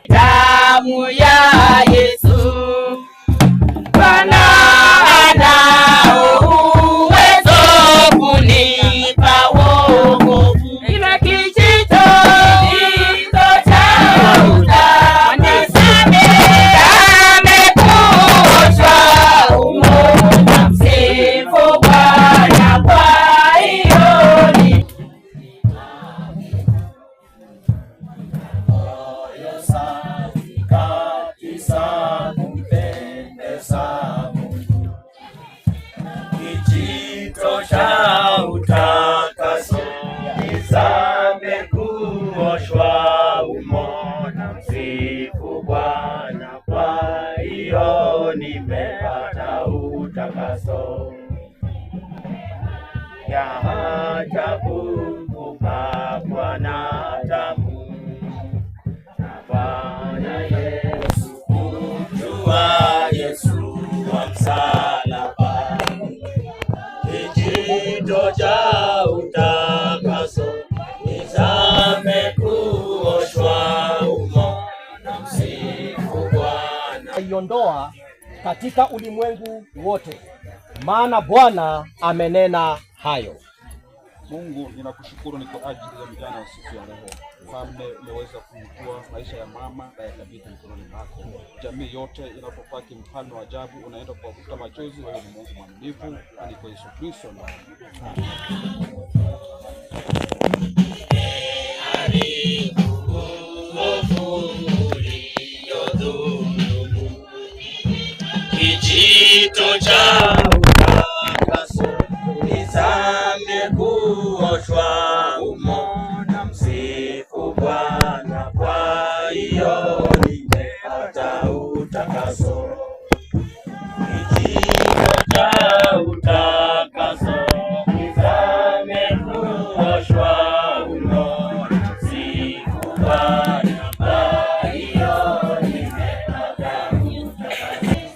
J: Damu ya Yesu Bwana anao uwezo kunipa wokovu. Kila kijito cha unisamehe, amekuoshwa humo na msifu Bwana. Kwa hiyo ni moyo safi kabisa
H: kuondoa katika ulimwengu wote, maana Bwana amenena hayo.
K: Mungu, ninakushukuru ni kwa ajili ya vijana wa siku ya leo. Mfalme, umeweza kuokoa maisha ya mama na yakabidhi mikononi mwako. Jamii yote inapopaki, mfalme wa ajabu, unaenda kuwafuta machozi. Wewe ni Mungu mwaminifu, na ni kwa Yesu Kristo na
J: kijito cha utakaso nizame kuoshwa umo, na msifu Bwana kwa hiyo nimepata utakaso. Kijito cha utakaso nizame kuoshwa umo, na msifu Bwana kwa hiyo nimepata utakaso.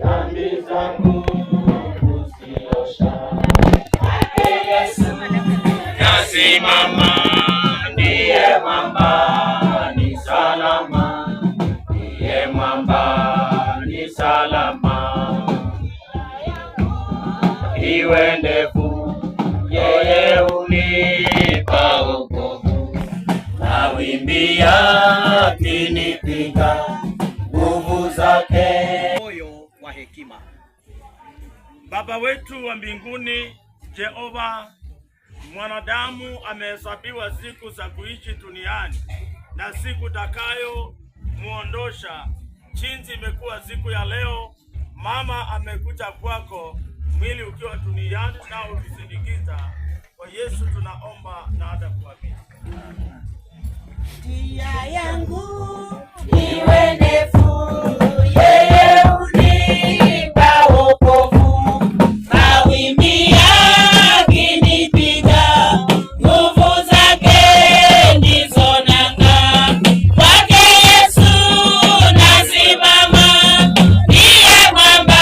J: Dhambi zangu kuziosha, nasimama, ndiye mwamba ni salama, ndiye mwamba ni salama. Iwe ndefu, yeye unipa wokovu, mawimbi yakinipiga, nguvu zake.
H: Moyo wa hekima.
B: Baba wetu wa mbinguni, Jehova, mwanadamu amehesabiwa siku za kuishi duniani na siku takayo muondosha. Jinsi imekuwa siku ya leo, mama amekuja kwako, mwili ukiwa duniani na ukisindikiza. Kwa Yesu tunaomba na hata kuamini.
J: Njia yangu iwe ndefu, yeye unipa wokovu, mawimbi yakinipiga, nguvu zake ndizo nanga. Kwake Yesu nasimama, ndiye mwamba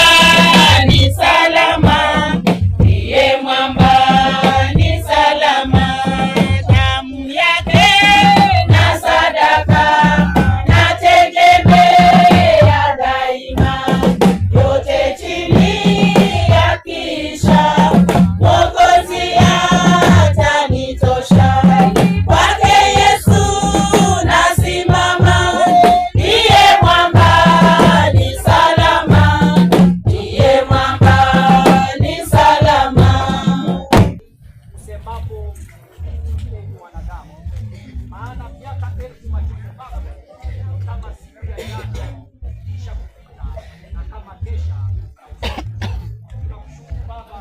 J: ni salama, ndiye mwamba ni salama. Damu yake na sadaka nategemea daima, yote chini ya kisha Mwokozi atanitosha. Kwake Yesu nasimama, ndiye mwamba ni salama, ndiye mwamba ni salama.
H: Usemapo enyi wanadamu, maana miaka elfu machoni pako kama siku ya jana kisha kupita, na kama kesha. Tunakushukuru Baba.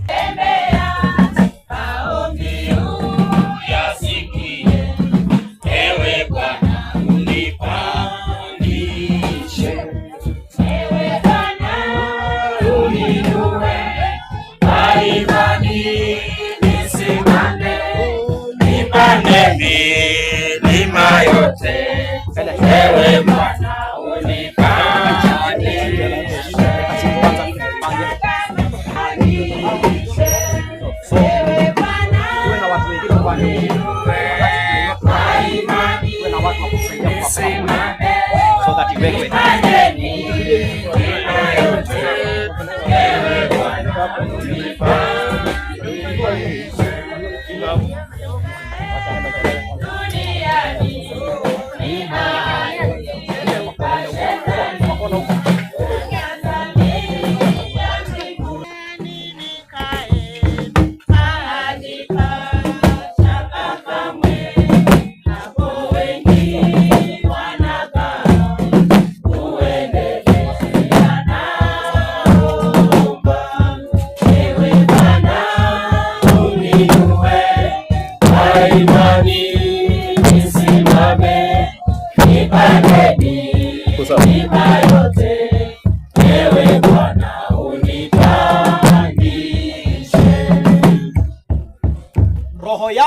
J: Tembea maombi uyasikie, ewe Bwana unipandishe, ewe Bwana uninue, kwa imani nisimame, nipande milima yote, ewe Bwana unipandishe.
H: So that iwekwe
J: Ewe Bwana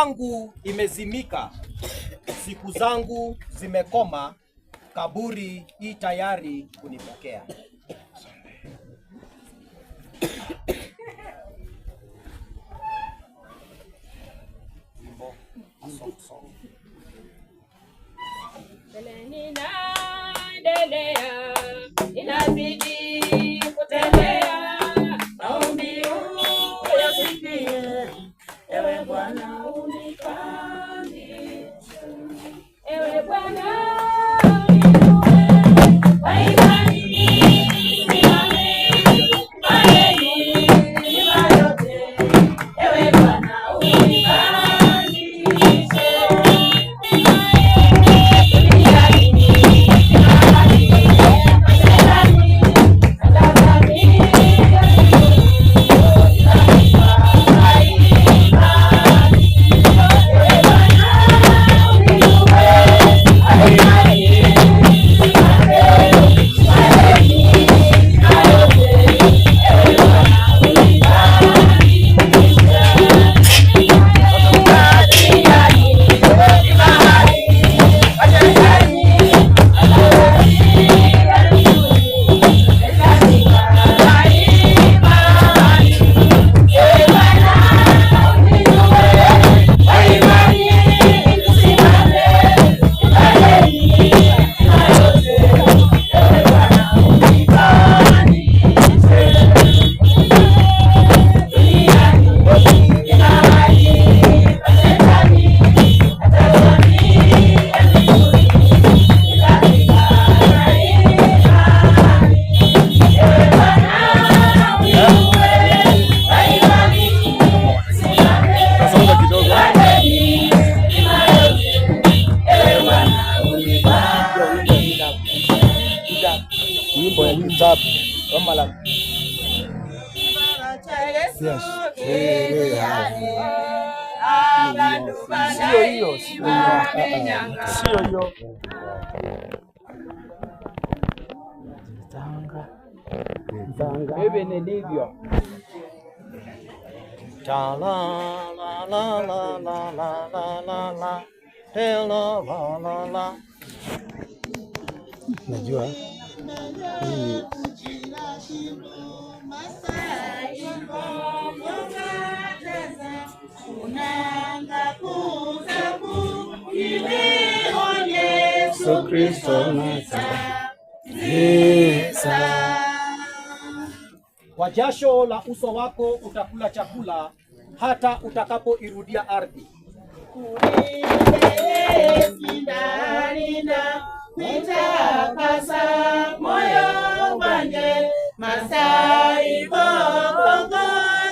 I: yangu imezimika, siku zangu zimekoma, kaburi hii tayari kunipokea.
J: Ninaendelea, inabidi kutembea, maombi uyasikie, ewe Bwana unipandishe, ewe Bwana uninue, kwa imani nisimame, kweli milima yote, ewe Bwana unipandishe.
H: Bebe ni ndivyo.
I: Ta la la la la la la la la la la la la la.
L: Najua Yesu Kristo
I: kwa jasho la uso wako utakula chakula hata utakapoirudia ardhi.
J: Nitakasa moyo wangu masaibu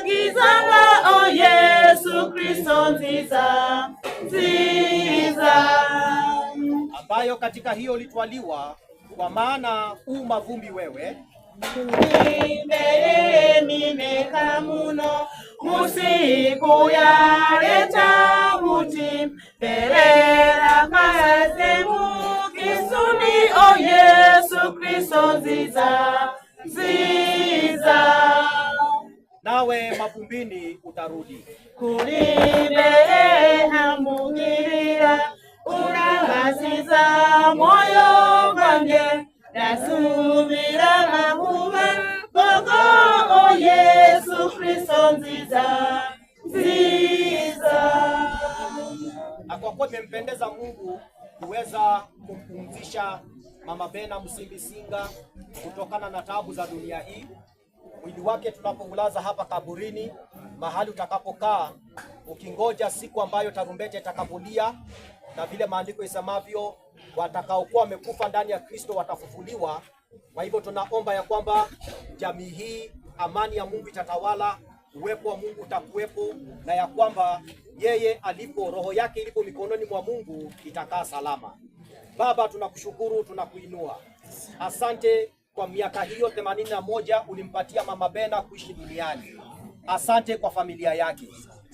J: gizanga o Yesu Kristo nziza
I: ambayo katika hiyo litwaliwa, kwa maana mavumbi wewe.
J: Nimeka muno musiku yaleta muti perera kasemu kisuni o Yesu Kristo nziza.
I: Nawe mavumbini utarudi.
J: Kulibe hamugirira urangasiza moyo wange nasubira mahuwa gogo o Yesu Kristo nziza.
I: Na kwa kuwa imempendeza Mungu kuweza kumpumzisha Mama Bena Msimbi Singa kutokana na taabu za dunia hii, mwili wake tunapomlaza hapa kaburini, mahali utakapokaa ukingoja siku ambayo tarumbete itakapolia, na vile maandiko isemavyo watakaokuwa wamekufa ndani ya Kristo watafufuliwa. Kwa hivyo tunaomba ya kwamba jamii hii amani ya Mungu itatawala, uwepo wa Mungu utakuwepo, na ya kwamba yeye alipo, roho yake ilipo mikononi mwa Mungu itakaa salama. Baba, tunakushukuru, tunakuinua. Asante kwa miaka hiyo 81 ulimpatia Mama Bena kuishi duniani. Asante kwa familia yake.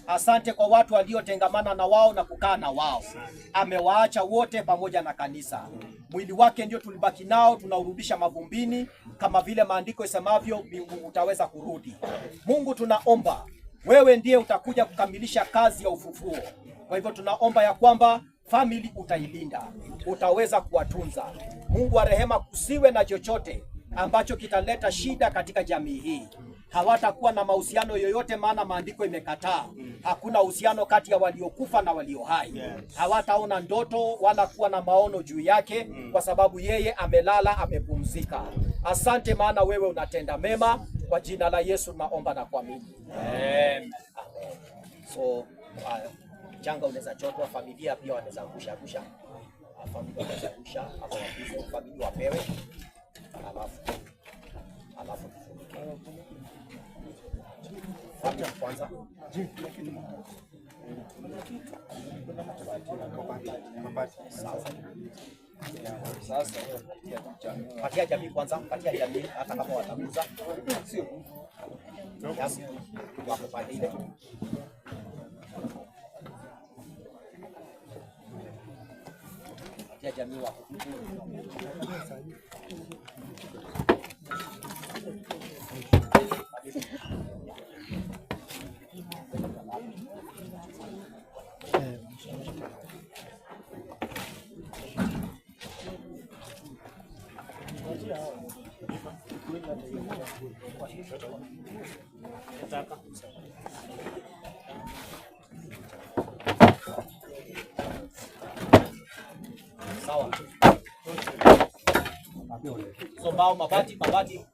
I: Asante kwa watu waliotengamana na wao na kukaa na wao. Amewaacha wote pamoja na kanisa. Mwili wake ndio tulibaki nao, tunaurudisha mavumbini kama vile maandiko yasemavyo utaweza kurudi. Mungu, tunaomba wewe ndiye utakuja kukamilisha kazi ya ufufuo.
H: Kwa hivyo tunaomba ya kwamba family utailinda, utaweza kuwatunza. Mungu wa rehema, kusiwe na chochote ambacho kitaleta shida katika jamii hii. Hawatakuwa na mahusiano yoyote, maana maandiko imekataa. Hakuna uhusiano kati ya waliokufa na walio hai. Hawataona ndoto wala kuwa na maono juu yake, kwa sababu yeye amelala, amepumzika. Asante, maana wewe unatenda mema. Kwa jina la Yesu naomba na kuamini. Amen. So changa unaweza chotwa, familia pia wanaweza angusha, familia wanaweza angusha hapo, familia wapewe, alafu familia kwanza. Sasa patia jamii kwanza, patia jamii hata kama watakuza sio yes, wako pale ile. Patia jamii wako sawa. So mbao, mabati kwa Jimmy,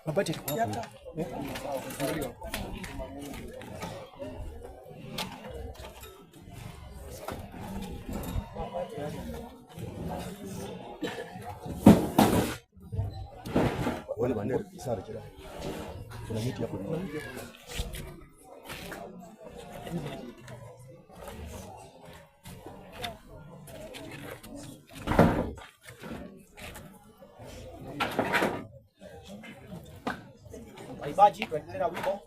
H: mabati kwa hapo.
M: Wale bandera sare kila. Kuna miti hapo.
H: Waibaji, tuendelee na wimbo.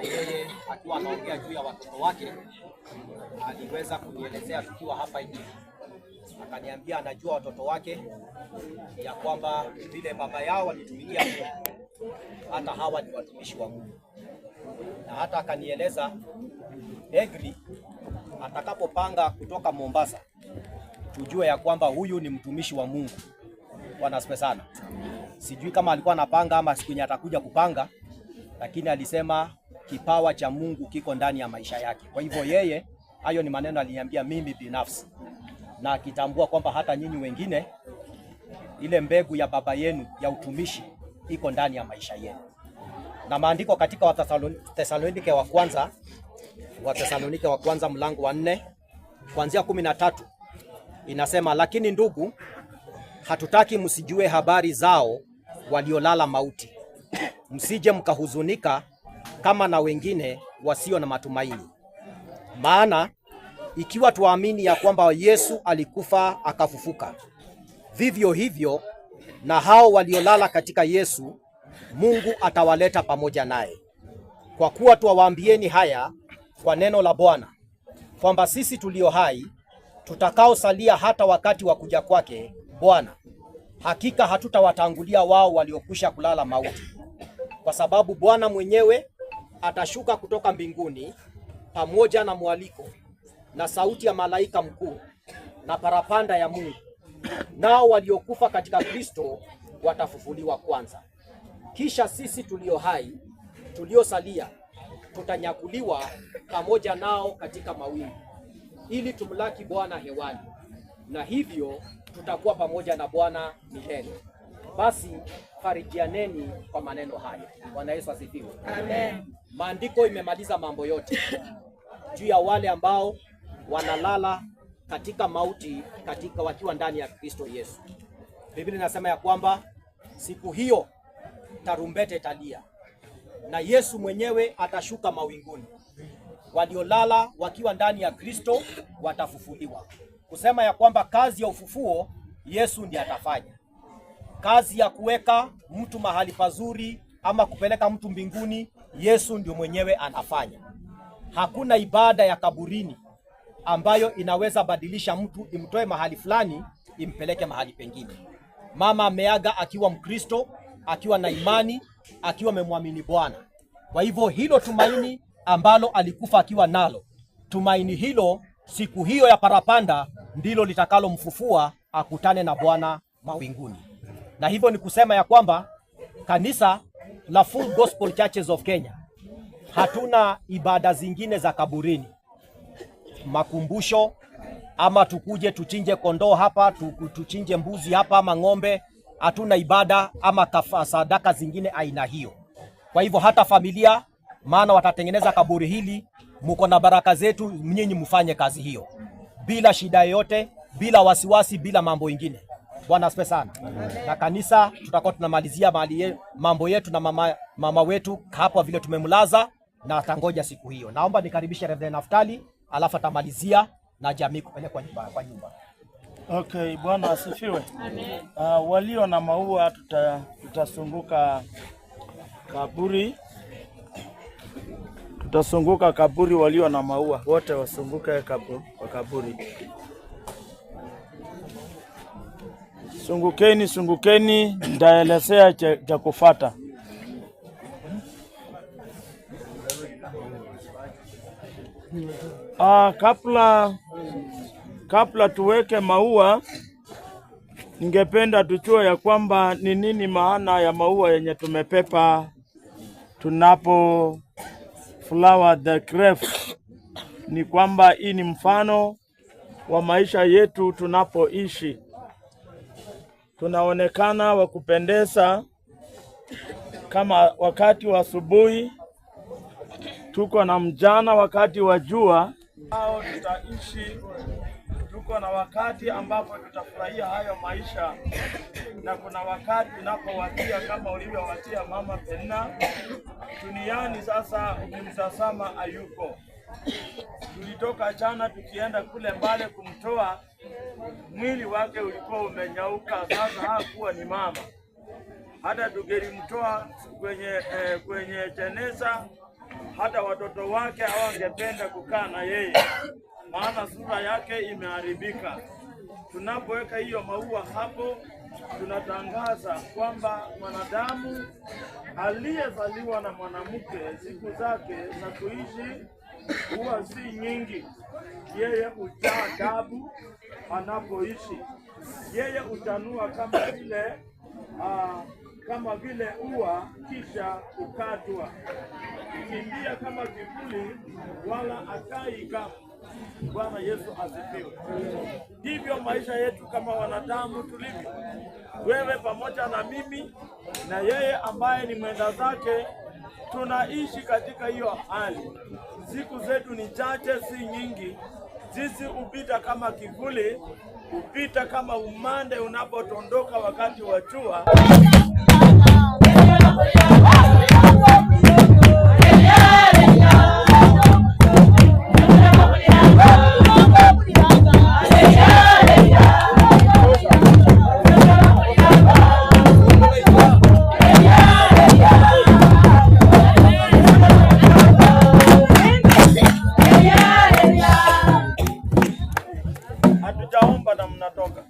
H: yeye akiwa anaongea juu ya watoto wake aliweza kunielezea tukiwa hapa nje, akaniambia anajua watoto wake ya kwamba vile baba yao walitumikia Mungu, hata hawa ni watumishi wa Mungu, na hata akanieleza Egri atakapopanga kutoka Mombasa tujue ya kwamba huyu ni mtumishi wa Mungu. Bwana asifiwe sana. Sijui kama alikuwa anapanga ama siku yenye atakuja kupanga, lakini alisema kipawa cha Mungu kiko ndani ya maisha yake. Kwa hivyo yeye, hayo ni maneno aliniambia mimi binafsi, na akitambua kwamba hata nyinyi wengine ile mbegu ya baba yenu ya utumishi iko ndani ya maisha yenu. Na maandiko katika Wathesalonike wa kwanza mlango wa 4 kuanzia 13 inasema, lakini ndugu, hatutaki msijue habari zao waliolala mauti, msije mkahuzunika kama na wengine wasio na matumaini. Maana ikiwa tuamini ya kwamba Yesu alikufa akafufuka, vivyo hivyo na hao waliolala katika Yesu Mungu atawaleta pamoja naye. Kwa kuwa tuwaambieni haya kwa neno la Bwana, kwamba sisi tulio hai tutakaosalia hata wakati wa kuja kwake Bwana, hakika hatutawatangulia wao waliokwisha kulala mauti. Kwa sababu Bwana mwenyewe atashuka kutoka mbinguni pamoja na mwaliko na sauti ya malaika mkuu na parapanda ya Mungu, nao waliokufa katika Kristo watafufuliwa kwanza. Kisha sisi tulio hai tuliosalia tutanyakuliwa pamoja nao katika mawingu, ili tumlaki Bwana hewani, na hivyo tutakuwa pamoja na Bwana milele. Basi farijianeni kwa maneno haya. Bwana Yesu asifiwe. Amen. Maandiko imemaliza mambo yote juu ya wale ambao wanalala katika mauti katika wakiwa ndani ya Kristo Yesu. Biblia inasema ya kwamba siku hiyo tarumbete italia na Yesu mwenyewe atashuka mawinguni. Waliolala wakiwa ndani ya Kristo watafufuliwa. Kusema ya kwamba kazi ya ufufuo Yesu ndiye atafanya. Kazi ya kuweka mtu mahali pazuri ama kupeleka mtu mbinguni Yesu ndio mwenyewe anafanya. Hakuna ibada ya kaburini ambayo inaweza badilisha mtu imtoe mahali fulani impeleke mahali pengine. Mama ameaga akiwa Mkristo, akiwa na imani, akiwa amemwamini Bwana. Kwa hivyo hilo tumaini ambalo alikufa akiwa nalo, tumaini hilo siku hiyo ya parapanda ndilo litakalomfufua akutane na Bwana mawinguni. Na hivyo ni kusema ya kwamba kanisa la Full Gospel Churches of Kenya hatuna ibada zingine za kaburini, makumbusho ama tukuje tuchinje kondoo hapa, tuchinje mbuzi hapa ama ng'ombe. Hatuna ibada ama sadaka zingine aina hiyo. Kwa hivyo hata familia, maana watatengeneza kaburi hili, mko na baraka zetu, nyinyi mfanye kazi hiyo bila shida yoyote, bila wasiwasi, bila mambo ingine. Bwana asifiwe sana. Na kanisa tutakuwa tunamalizia mambo yetu na mama wetu hapo vile tumemlaza, na atangoja siku hiyo. Naomba nikaribishe Reverend Naftali, alafu atamalizia na jamii kupelekwa kwa nyumba.
B: Okay, Bwana asifiwe. Amen. Walio na maua tutasunguka kaburi. Tutasunguka kaburi, walio na maua wote wasunguke kwa kaburi. Sungukeni, sungukeni, ndaelezea cha kufuata. Kabla tuweke maua, ningependa tujue ya kwamba ni nini maana ya maua yenye tumepepa tunapo flower the grave. Ni kwamba hii ni mfano wa maisha yetu tunapoishi. Tunaonekana wa kupendeza kama wakati wa asubuhi, tuko na mjana wakati wa jua, au tutaishi tuko na wakati ambapo tutafurahia hayo maisha, na kuna wakati unapowatia kama ulivyowatia mama Penina duniani. Sasa ukimtazama Ayuko, tulitoka jana tukienda kule mbale kumtoa, mwili wake ulikuwa umenyauka, sasa hakuwa ni mama. Hata tungelimtoa kwenye jeneza hata watoto wake hawangependa kukaa na yeye, maana sura yake imeharibika. Tunapoweka hiyo maua hapo, tunatangaza kwamba mwanadamu aliyezaliwa na mwanamke siku zake za kuishi huwa si nyingi. Yeye hujaa dabu anapoishi. Yeye huchanua kama vile ua kisha ukatwa. Kimbia kama kivuli wala akai kama. Bwana Yesu asifiwe. Ndivyo maisha yetu kama wanadamu tulivyo. Wewe pamoja na mimi na yeye ambaye ni mwenda zake, tunaishi katika hiyo hali. Siku zetu ni chache, si nyingi. Sisi upita kama kivuli, upita kama umande unapotondoka wakati wa jua. Hatujaomba na mnatoka.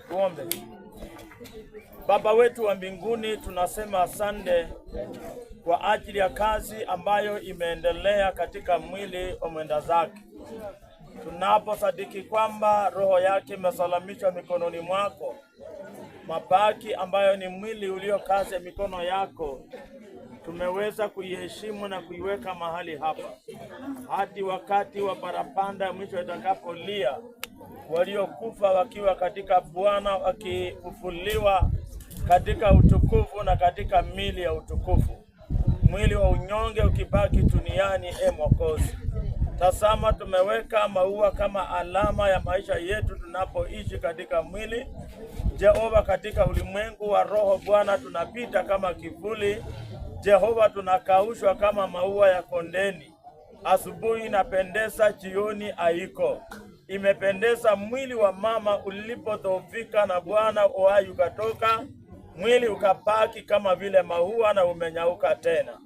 B: Tuombe. Baba wetu wa mbinguni, tunasema asante kwa ajili ya kazi ambayo imeendelea katika mwili wa mwenda zake. Tunaposadiki kwamba roho yake imesalamishwa mikononi mwako, mabaki ambayo ni mwili ulio kazi ya mikono yako, tumeweza kuiheshimu na kuiweka mahali hapa hadi wakati wa parapanda mwisho itakapolia, waliokufa wakiwa katika Bwana wakifufuliwa katika utukufu na katika mili ya utukufu, mwili wa unyonge ukibaki duniani. Mwokozi, tazama tumeweka maua kama alama ya maisha yetu tunapoishi katika mwili. Jehova, katika ulimwengu wa roho Bwana, tunapita kama kivuli. Jehova, tunakaushwa kama maua ya kondeni. Asubuhi inapendeza, jioni haiko. Imependeza mwili wa mama ulipodhoofika, na Bwana uhai ukatoka, mwili ukabaki kama vile maua na umenyauka tena.